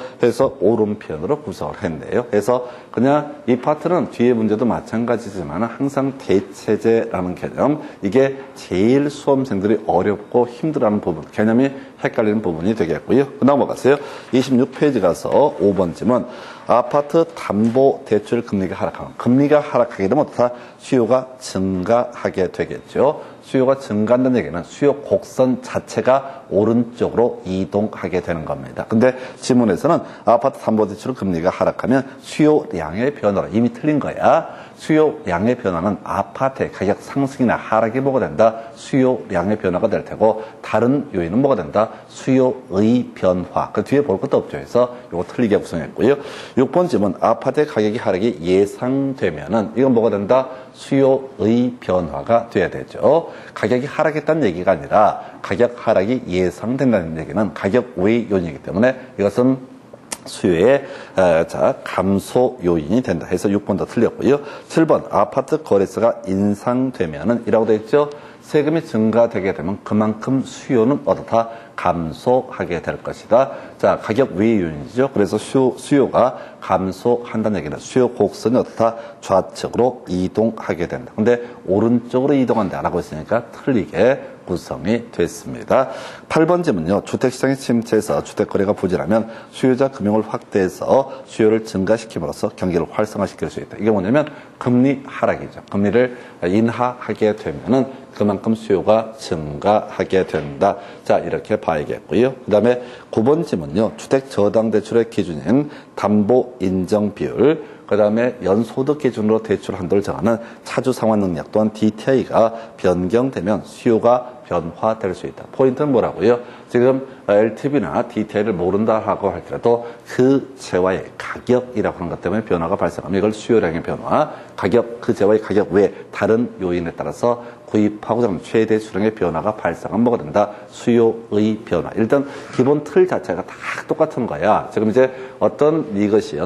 오른편으로 구성을 했네요. 그래서 그냥 이 파트는 뒤에 문제도 마찬가지지만 항상 대체제라는 개념, 이게 제일 수험생들이 어렵고 힘들어하는 부분, 개념이 헷갈리는 부분이 되겠고요. 넘어가세요. 26페이지 가서 5번 질문. 아파트 담보 대출 금리가 하락하면 금리가 하락하게 되면 어떻다? 수요가 증가하게 되겠죠. 수요가 증가한다는 얘기는 수요 곡선 자체가 오른쪽으로 이동하게 되는 겁니다. 근데 지문에서는 아파트 담보대출 금리가 하락하면 수요량의 변화로 이미 틀린 거야. 수요량의 변화는 아파트의 가격 상승이나 하락이 뭐가 된다? 수요량의 변화가 될 테고 다른 요인은 뭐가 된다? 수요의 변화. 그 뒤에 볼 것도 없죠. 그래서 이거 틀리게 구성했고요. 6번 질문. 아파트의 가격이 하락이 예상되면은 이건 뭐가 된다? 수요의 변화가 돼야 되죠. 가격이 하락했다는 얘기가 아니라 가격 하락이 예상된다는 얘기는 가격 외의 요인이기 때문에 이것은 수요의 감소 요인이 된다 해서 6번 더 틀렸고요. 7번 아파트 거래세가 인상되면은 이라고 되어 있죠. 세금이 증가되게 되면 그만큼 수요는 어떻다? 감소하게 될 것이다. 자, 가격 외 요인이죠. 그래서 수요가 감소한다는 얘기는 수요 곡선이 어떻다? 좌측으로 이동하게 된다. 근데 오른쪽으로 이동한다라고 했으니까 틀리게 구성이 됐습니다. 8번 질문요. 주택시장의 침체에서 주택거래가 부진하면 수요자 금융을 확대해서 수요를 증가시킴으로써 경기를 활성화시킬 수 있다. 이게 뭐냐면 금리 하락이죠. 금리를 인하하게 되면은 그만큼 수요가 증가하게 된다. 자, 이렇게 봐야겠고요. 그 다음에 9번 질문요. 주택 저당 대출의 기준인 담보 인정 비율, 그 다음에 연소득 기준으로 대출 한도를 정하는 차주 상환 능력 또한 DTI가 변경되면 수요가 변화될 수 있다. 포인트는 뭐라고요? 지금 LTV나 DTI를 모른다 하고 할지라도 그 재화의 가격이라고 하는 것 때문에 변화가 발생합니다. 이걸 수요량의 변화, 가격, 그 재화의 가격 외에 다른 요인에 따라서 구입하고자 하는 최대 수량의 변화가 발생하면 뭐가 된다? 수요의 변화. 일단 기본 틀 자체가 다 똑같은 거야. 지금 이제 이것이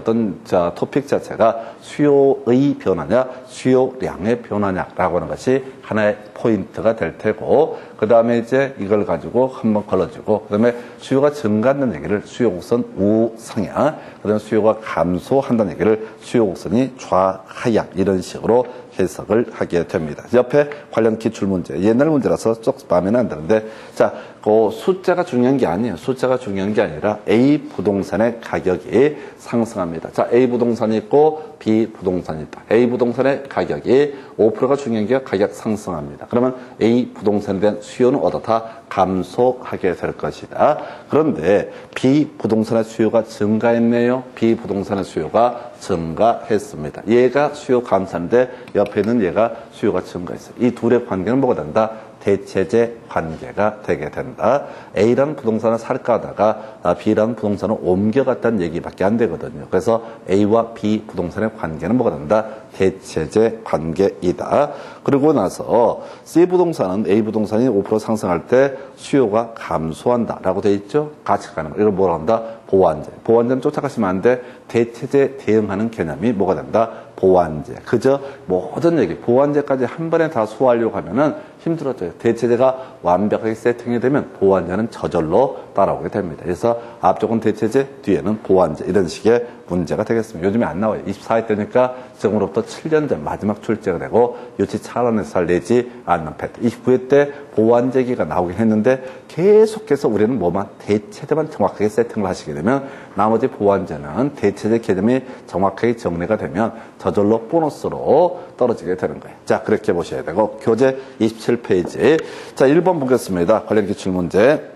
토픽 자체가 수요의 변화냐, 수요량의 변화냐라고 하는 것이 하나의 포인트가 될 테고, 그 다음에 이제 이걸 가지고 한번 걸러주고, 그 다음에 수요가 증가한다는 얘기를 수요 곡선 우상향, 그 다음에 수요가 감소한다는 얘기를 수요 곡선이 좌하향, 이런 식으로 해석을 하게 됩니다. 옆에 관련 기출문제, 옛날 문제라서 쪽 마음에는 안 드는데, 자, 그 숫자가 중요한 게 아니에요. 숫자가 중요한 게 아니라 A 부동산의 가격이 상승합니다. 자, A 부동산이 있고 B 부동산이 있다. A 부동산의 가격이 5%가 중요한 게 가격 상승합니다. 그러면 A 부동산에 대한 수요는 어떻다? 감소하게 될 것이다. 그런데 B 부동산의 수요가 증가했네요. B 부동산의 수요가 증가했습니다. 얘가 수요 감소인데 옆에 있는 얘가 수요가 증가했어요. 이 둘의 관계는 뭐가 된다? 대체제 관계가 되게 된다. A라는 부동산을 살까 하다가 B라는 부동산을 옮겨갔다는 얘기밖에 안 되거든요. 그래서 A와 B 부동산의 관계는 뭐가 된다? 대체제 관계이다. 그리고 나서 C 부동산은 A 부동산이 5% 상승할 때 수요가 감소한다라고 돼 있죠. 같이 가는 거. 이걸 뭐라 한다? 보완제. 보완제는 쫓아가시면 안 돼. 대체제 대응하는 개념이 뭐가 된다? 보완제. 그저 모든 얘기, 보완제까지 한 번에 다 소화하려고 하면은 힘들어져요. 대체제가 완벽하게 세팅이 되면 보완제는 저절로 따라오게 됩니다. 그래서 앞쪽은 대체제, 뒤에는 보완제. 이런 식의 문제가 되겠습니다. 요즘에 안 나와요. 24회 때니까 지금으로부터 7년 전 마지막 출제가 되고 유치 차원에서 잘 내지 않는 패턴. 29회 때 보완제기가 나오긴 했는데 계속해서 우리는 뭐만 대체제만 정확하게 세팅을 하시게 되면 나머지 보완제는 대체제 개념이 정확하게 정리가 되면 저절로 보너스로 떨어지게 되는 거예요. 자, 그렇게 보셔야 되고 교재 27페이지. 자, 1번 보겠습니다. 관련 기출문제.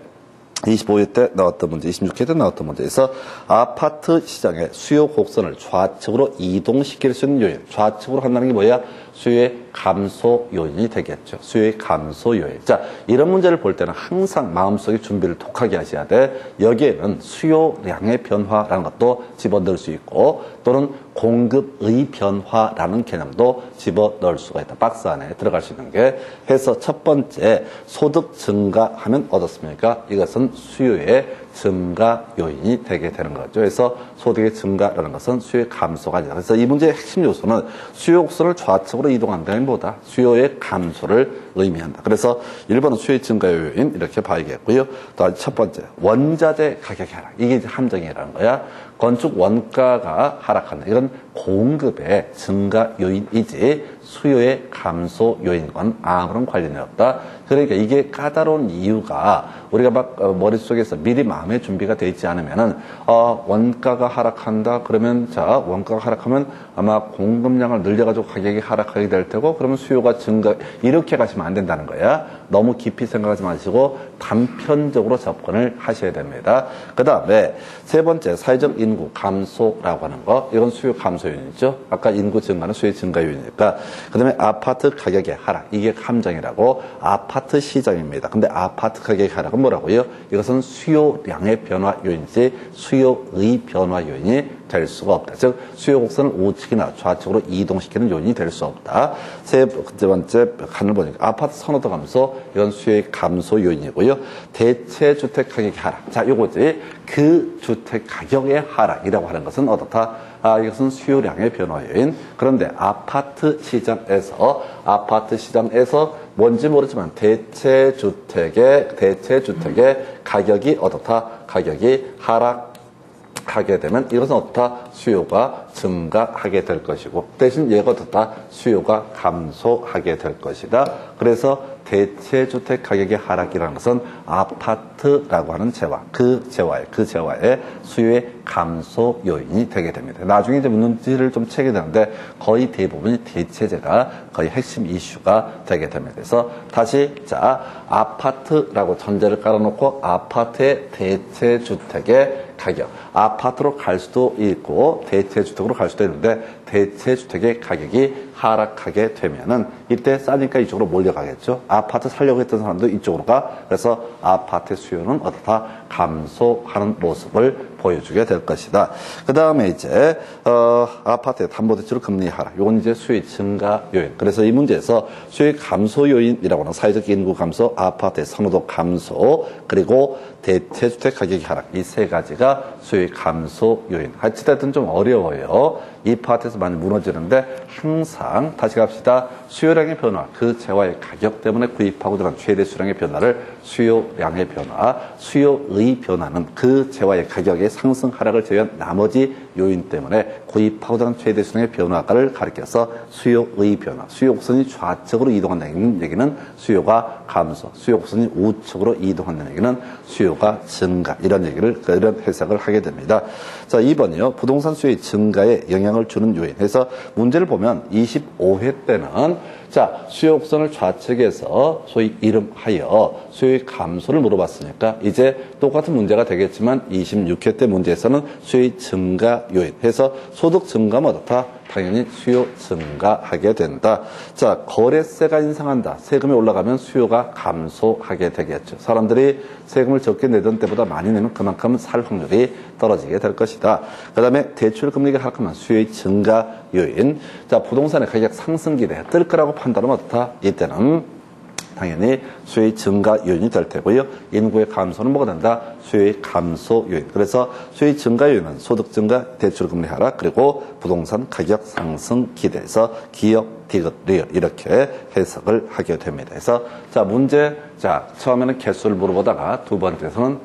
25회 때 나왔던 문제, 26회 때 나왔던 문제에서 아파트 시장의 수요 곡선을 좌측으로 이동시킬 수 있는 요인. 좌측으로 한다는 게 뭐야? 수요의 감소 요인이 되겠죠. 수요의 감소 요인. 자, 이런 문제를 볼 때는 항상 마음속에 준비를 독하게 하셔야 돼. 여기에는 수요량의 변화라는 것도 집어넣을 수 있고 또는 공급의 변화라는 개념도 집어넣을 수가 있다. 박스 안에 들어갈 수 있는 게 해서 첫 번째 소득 증가하면 어떻습니까? 이것은 수요의 증가 요인이 되게 되는 거죠. 그래서 소득의 증가라는 것은 수요의 감소가 아니다. 그래서 이 문제의 핵심 요소는 수요 곡선을 좌측으로 이동한다는 것보다 수요의 감소를 의미한다. 그래서 1번은 수요의 증가 요인 이렇게 봐야겠고요. 또 첫 번째 원자재 가격이 하락. 이게 이제 함정이라는 거야. 건축 원가가 하락한다. 이건 공급의 증가 요인이지 수요의 감소 요인과는 아무런 관련이 없다. 그러니까 이게 까다로운 이유가 우리가 막 머릿속에서 미리 마음의 준비가 돼 있지 않으면은 원가가 하락한다. 그러면 자, 원가가 하락하면 아마 공급량을 늘려가지고 가격이 하락하게 될 테고 그러면 수요가 증가 이렇게 가시면 안 된다는 거야. 너무 깊이 생각하지 마시고 단편적으로 접근을 하셔야 됩니다. 그 다음에 세 번째 사회적 인구 감소라고 하는 거 이건 수요 감소 요인이죠. 아까 인구 증가는 수요 증가 요인이니까 그 다음에 아파트 가격의 하락 이게 함정이라고 아파트 시장입니다. 근데 아파트 가격의 하락은 뭐라고요? 이것은 수요량의 변화 요인이지 수요의 변화 요인이 될 수가 없다. 즉 수요 곡선을 우측이나 좌측으로 이동시키는 요인이 될 수 없다. 세 번째 칸을 보니까 아파트 선호도 감소, 이건 수요의 감소 요인이고요. 대체 주택 가격의 하락. 자, 요거지. 그 주택 가격의 하락이라고 하는 것은 어떻다? 이것은 수요량의 변화 요인. 그런데 아파트 시장에서 뭔지 모르지만 대체 주택의 가격이 어떻다? 가격이 하락하게 되면 이것은 어떻다? 수요가 증가하게 될 것이고, 대신 얘가 어떻다? 수요가 감소하게 될 것이다. 그래서 대체주택 가격의 하락이라는 것은 아파트라고 하는 그 재화의 수요의 감소 요인이 되게 됩니다. 나중에 이제 문제를 좀 채게 되는데 거의 대부분이 대체재가 거의 핵심 이슈가 되게 됩니다. 그래서 다시 아파트라고 전제를 깔아놓고 아파트의 대체주택의 가격, 아파트로 갈 수도 있고 대체주택으로 갈 수도 있는데 대체주택의 가격이 하락하게 되면은 이때 싸니까 이쪽으로 몰려가겠죠. 아파트 살려고 했던 사람도 이쪽으로 가. 그래서 아파트 수요는 어떻다? 감소하는 모습을 보여주게 될 것이다. 그 다음에 이제 아파트의 담보대출 금리 하락. 이건 이제 수요 증가 요인. 그래서 이 문제에서 수요 감소 요인이라고 하는 사회적 인구 감소, 아파트의 선호도 감소, 그리고 대체주택 가격이 하락. 이 세 가지가 수요 감소 요인. 하여튼 좀 어려워요. 이 파트에서 많이 무너지는데 항상 다시 갑시다. 수요량의 변화, 그 재화의 가격 때문에 구입하고 들어간 최대 수량의 변화를 수요량의 변화, 수요의 변화는 그 재화의 가격의 상승 하락을 제외한 나머지 요인 때문에 구입하고 들어간 최대 수량의 변화를 가리켜서 수요의 변화, 수요 곡선이 좌측으로 이동한다는 얘기는 수요가 감소, 수요 곡선이 우측으로 이동한다는 얘기는 수요가 증가, 이런 해석을 하게 됩니다. 자, 2번이요. 부동산 수요의 증가에 영향을 주는 요인. 해서 문제를 보면 25회 때는 수요 곡선을 좌측에서 소위 이름하여 수요의 감소를 물어봤으니까 이제 똑같은 문제가 되겠지만 26회 때 문제에서는 수요의 증가 요인 해서 소득 증가면 어떻다? 당연히 수요 증가하게 된다. 거래세가 인상한다. 세금이 올라가면 수요가 감소하게 되겠죠. 사람들이 세금을 적게 내던 때보다 많이 내면 그만큼 살 확률이 떨어지게 될 것이다. 그 다음에 대출 금리가 하락하면 수요의 증가 요인. 부동산의 가격 상승 기대 뜰 거라고 판단하면 어떻다? 이때는 당연히 수요의 증가 요인이 될 테고요. 인구의 감소는 뭐가 된다? 수요의 감소 요인. 그래서 수요의 증가 요인은 소득 증가, 대출 금리 하락, 그리고 부동산 가격 상승 기대에서 기업, 디귿, 리을 이렇게 해석을 하게 됩니다. 그래서 문제 처음에는 개수를 물어보다가 두 번째에서는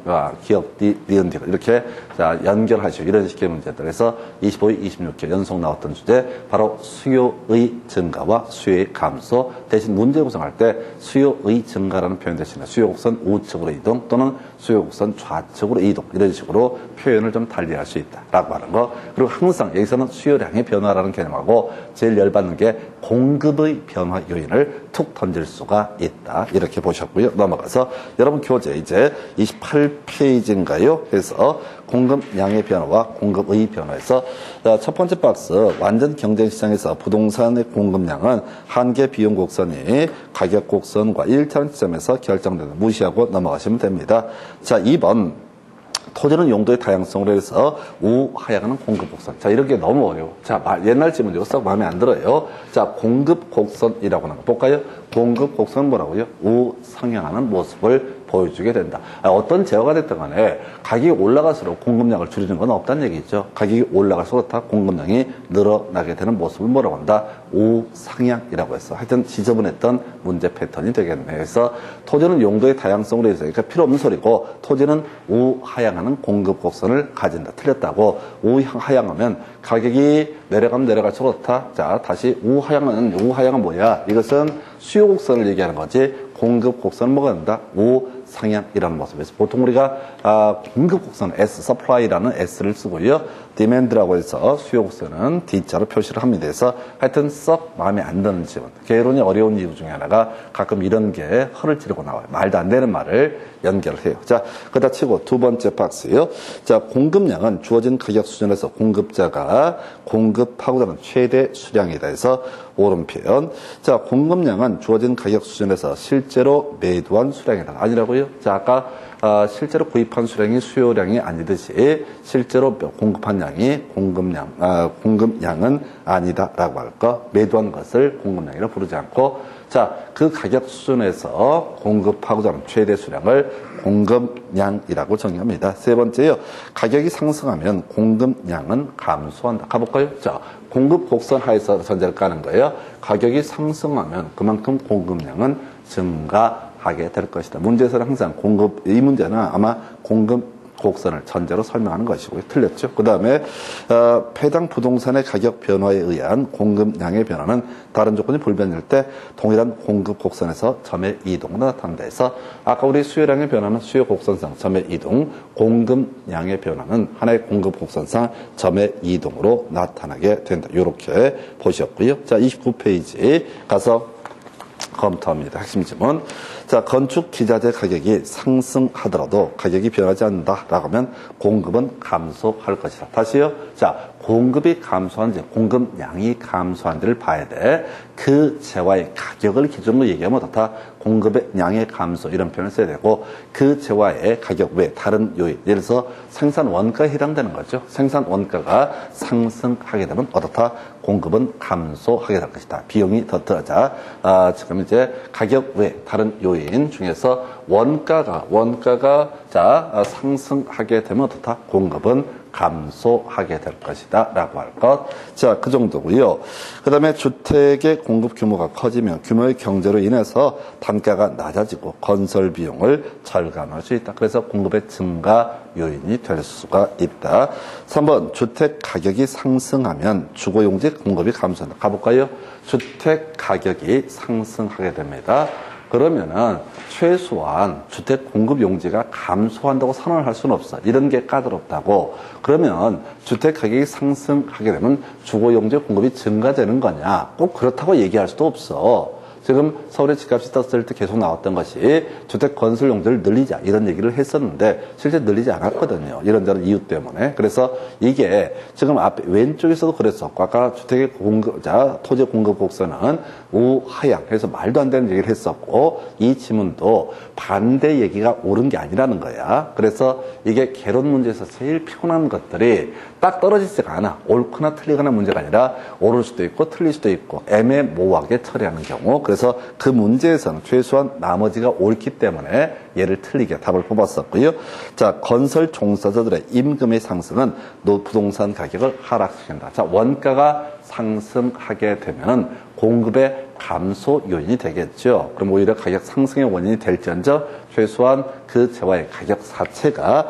기업, 리은, 디귿 이렇게 연결하시오. 이런 식의 문제들. 그래서 25회, 26회 연속 나왔던 주제 바로 수요의 증가와 수요의 감소. 대신 문제 구성할 때 수요의 증가라는 표현 대신에 수요 곡선 우측으로 이동 또는 수요 곡선 좌측으로 이동 이런 식으로 표현을 좀 달리할 수 있다라고 하는 거. 그리고 항상 여기서는 수요량의 변화라는 개념하고 제일 열받는 게 공급의 변화 요인을 툭 던질 수가 있다. 이렇게 보셨고요. 넘어가서 여러분 교재 이제 28페이지인가요? 그래서 공급량의 변화와 공급의 변화에서 첫 번째 박스 완전 경쟁시장에서 부동산의 공급량은 한계 비용 곡선이 가격 곡선과 일치하는 지점에서 결정된다. 무시하고 넘어가시면 됩니다. 2번 토지는 용도의 다양성으로 해서 우하향하는 공급 곡선. 이런 게 너무 어려워. 옛날 지문이고 썩 마음에 안 들어요. 공급 곡선이라고 하는 거 볼까요? 공급 곡선은 뭐라고요? 우상향하는 모습을 보여주게 된다. 어떤 제어가 됐든 간에 가격이 올라갈수록 공급량을 줄이는 건 없다는 얘기죠. 가격이 올라갈수록 다 공급량이 늘어나게 되는 모습을 뭐라고 한다? 우상향이라고 해서 하여튼 지저분했던 문제 패턴이 되겠네요. 그래서 토지는 용도의 다양성으로 해서 그러니까 필요 없는 소리고 토지는 우하향하는 공급 곡선을 가진다. 틀렸다고. 우하향하면 가격이 내려가면 내려갈수록 그렇다. 다시 우하향은 뭐야? 이것은 수요 곡선을 얘기하는 거지. 공급 곡선은 뭐가 된다? 우상향이라는 모습에서 보통 우리가 공급 곡선은 S, supply라는 S를 쓰고요. demand라고 해서 수요 곡선은 D자로 표시를 합니다. 그래서 하여튼 썩 마음에 안 드는 지문. 개론이 어려운 이유 중에 하나가 가끔 이런 게 허를 찌르고 나와요. 말도 안 되는 말을 연결해요. 그다 치고 두 번째 박스요. 공급량은 주어진 가격 수준에서 공급자가 공급하고자 하는 최대 수량이다 해서 옳은 표현. 공급량은 주어진 가격 수준에서 실제로 매도한 수량이다. 아니라고요? 아까 실제로 구입한 수량이 수요량이 아니듯이 실제로 공급한 양이 공급량은 아니다라고 할까? 매도한 것을 공급량이라 부르지 않고 자, 그 가격 수준에서 공급하고자 하는 최대 수량을 공급량이라고 정의합니다. 세 번째요. 가격이 상승하면 공급량은 감소한다. 가볼까요? 자, 공급 곡선 하에서 전제를 까는 거예요. 가격이 상승하면 그만큼 공급량은 증가하게 될 것이다. 문제에서는 항상 이 문제는 아마 공급 곡선을 전제로 설명하는 것이고요. 틀렸죠. 그 다음에 해당 부동산의 가격 변화에 의한 공급량의 변화는 다른 조건이 불변일 때 동일한 공급 곡선에서 점의 이동으로 나타난다 해서 아까 우리 수요량의 변화는 수요 곡선상 점의 이동, 공급량의 변화는 하나의 공급 곡선상 점의 이동으로 나타나게 된다. 이렇게 보셨고요. 자, 29페이지 가서 검토합니다. 핵심 지문. 자, 건축 기자재 가격이 상승하더라도 가격이 변하지 않는다라고 하면 공급은 감소할 것이다. 다시요. 자, 공급이 감소한지 공급량이 감소한지를 봐야 돼. 그 재화의 가격을 기준으로 얘기하면 어떻다? 공급의 양의 감소 이런 표현을 써야 되고 그 재화의 가격 외 다른 요인 예를 들어서 생산 원가에 해당되는 거죠. 생산 원가가 상승하게 되면 어떻다? 공급은 감소하게 될 것이다. 비용이 더 들어자. 지금 이제 가격 외 다른 요인 중에서 원가가 상승하게 되면 어떻다? 공급은 감소하게 될 것이다 라고 할 것. 자, 그 정도고요. 그 다음에 주택의 공급 규모가 커지면 규모의 경제로 인해서 단가가 낮아지고 건설 비용을 절감할 수 있다. 그래서 공급의 증가 요인이 될 수가 있다. 3번 주택 가격이 상승하면 주거용지 공급이 감소한다. 가볼까요? 주택 가격이 상승하게 됩니다. 그러면은 최소한 주택 공급 용지가 감소한다고 선언을 할 수는 없어. 이런 게 까다롭다고. 그러면 주택 가격이 상승하게 되면 주거 용지 공급이 증가되는 거냐? 꼭 그렇다고 얘기할 수도 없어. 지금 서울의 집값이 떴을 때 계속 나왔던 것이 주택 건설 용도를 늘리자 이런 얘기를 했었는데 실제 늘리지 않았거든요. 이런저런 이유 때문에. 그래서 이게 지금 앞에 왼쪽에서도 그랬었고 아까 주택의 토지 공급 곡선은 우하향 해서 말도 안 되는 얘기를 했었고 이 지문도 반대 얘기가 옳은 게 아니라는 거야. 그래서 이게 개론 문제에서 제일 피곤한 것들이 딱 떨어지지가 않아. 옳거나 틀리거나 문제가 아니라 옳을 수도 있고 틀릴 수도 있고 애매모호하게 처리하는 경우. 그래서 그 문제에서는 최소한 나머지가 옳기 때문에 얘를 틀리게 답을 뽑았었고요. 자, 건설 종사자들의 임금의 상승은 부동산 가격을 하락시킨다. 자, 원가가 상승하게 되면은 공급의 감소 요인이 되겠죠. 그럼 오히려 가격 상승의 원인이 될지언정 최소한 그 재화의 가격 자체가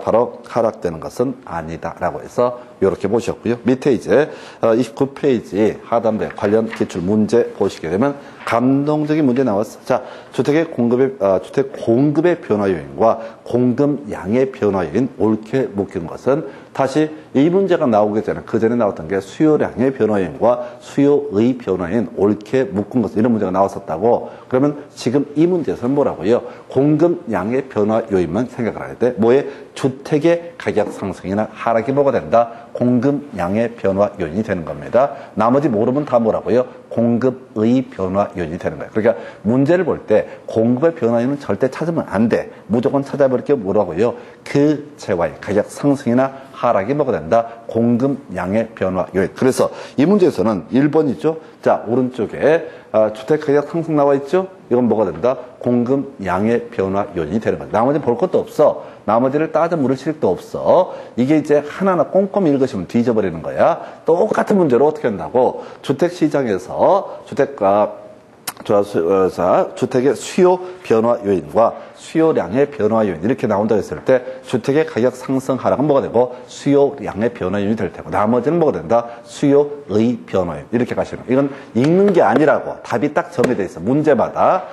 바로 하락되는 것은 아니다라고 해서 이렇게 보셨고요. 밑에 이제 29페이지 하단부에 관련 기출 문제 보시게 되면 감동적인 문제 나왔어. 자, 주택 공급의 변화 요인과 공급량의 변화 요인 옳게 묶인 것은 다시 이 문제가 나오기 전에 그 전에 나왔던 게 수요량의 변화 요인과 수요의 변화 요인 옳게 묶은 것 이런 문제가 나왔었다고. 그러면 지금 이 문제에서는 뭐라고요? 공급량의 변화 요인만 생각을 해야 돼. 뭐에? 주택의 가격 상승이나 하락이 뭐가 된다? 공급량의 변화 요인이 되는 겁니다. 나머지 모르면 다 뭐라고요? 공급의 변화 요인이 되는 거예요. 그러니까 문제를 볼 때 공급의 변화 요인은 절대 찾으면 안 돼. 무조건 찾아볼 게 뭐라고요? 그 재화의 가격 상승이나 하락이 뭐가 된다? 공급량의 변화 요인. 그래서 이 문제에서는 1번이죠. 자, 오른쪽에 주택 가격 상승 나와 있죠? 이건 뭐가 된다? 공급량의 변화 요인이 되는 거야. 나머지는 볼 것도 없어. 나머지를 따져 물을 칠도 없어. 이게 이제 하나하나 꼼꼼히 읽으시면 뒤져버리는 거야. 똑같은 문제로 어떻게 한다고? 주택 시장에서 주택의 수요 변화 요인과 수요량의 변화 요인 이렇게 나온다고 했을 때 주택의 가격 상승 하락은 뭐가 되고 수요량의 변화 요인이 될 테고 나머지는 뭐가 된다? 수요의 변화 요인 이렇게 가시는 거예요. 이건 읽는 게 아니라고 답이 딱 정해져 있어. 문제마다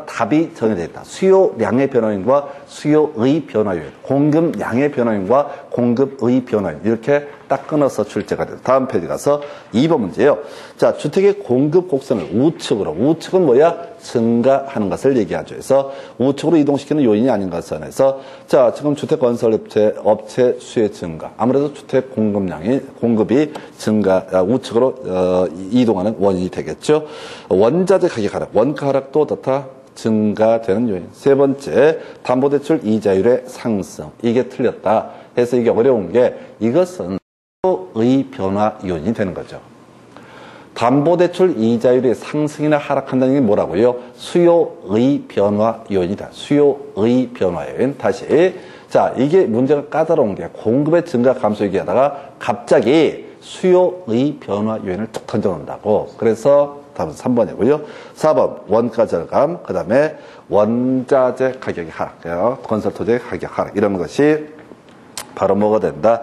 답이 정해져 있다. 수요량의 변화 요인과 수요의 변화 요인, 공급량의 변화 요인과 공급의 변화 요인 이렇게 딱 끊어서 출제가 돼요. 다음 페이지 가서 2번 문제예요. 자, 주택의 공급 곡선을 우측은 뭐야? 증가하는 것을 얘기하죠. 그래서 우측으로 이동시키는 요인이 아닌 것에 한해서 자, 지금 주택 건설 업체 수요 증가. 아무래도 주택 공급이 우측으로 이동하는 원인이 되겠죠. 원자재 가격 하락, 원가 하락도 어떻다? 증가되는 요인. 세 번째, 담보대출 이자율의 상승. 이게 틀렸다. 해서 이게 어려운 게 이것은 수요의 변화 요인이 되는 거죠. 담보대출 이자율이 상승이나 하락한다는 게 뭐라고요? 수요의 변화 요인이다. 수요의 변화 요인. 다시. 자, 이게 문제가 까다로운 게 공급의 증가 감소 얘기하다가 갑자기 수요의 변화 요인을 툭 던져놓는다고. 그래서 답은 3번이고요. 4번 원가 절감, 그 다음에 원자재 가격이 하락, 건설 토지의 가격 하락 이런 것이 바로 뭐가 된다?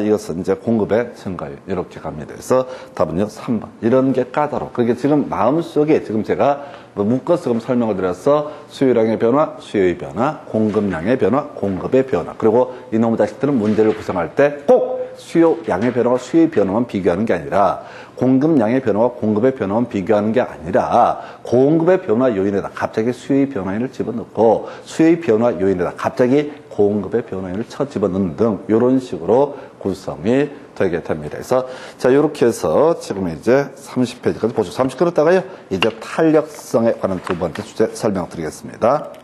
이것은 이제 공급의 증가율 이렇게 갑니다. 그래서 답은요 3번. 이런 게 까다로워. 그게 지금 마음속에 지금 제가 묶어서 지금 설명을 드려서 수요량의 변화, 수요의 변화, 공급량의 변화, 공급의 변화. 그리고 이놈의 자식들은 문제를 구성할 때 꼭 수요량의 변화와 수요의 변화만 비교하는 게 아니라 공급량의 변화와 공급의 변화만 비교하는 게 아니라 공급의 변화 요인에다 갑자기 수요의 변화인을 집어넣고 수요의 변화 요인에다 갑자기 공급의 변화인을 집어넣는 등 이런 식으로 구성이 되게 됩니다. 그래서 자 이렇게 해서 지금 이제 30페이지까지 보시고 30 끊었다가요 이제 탄력성에 관한 두 번째 주제 설명드리겠습니다.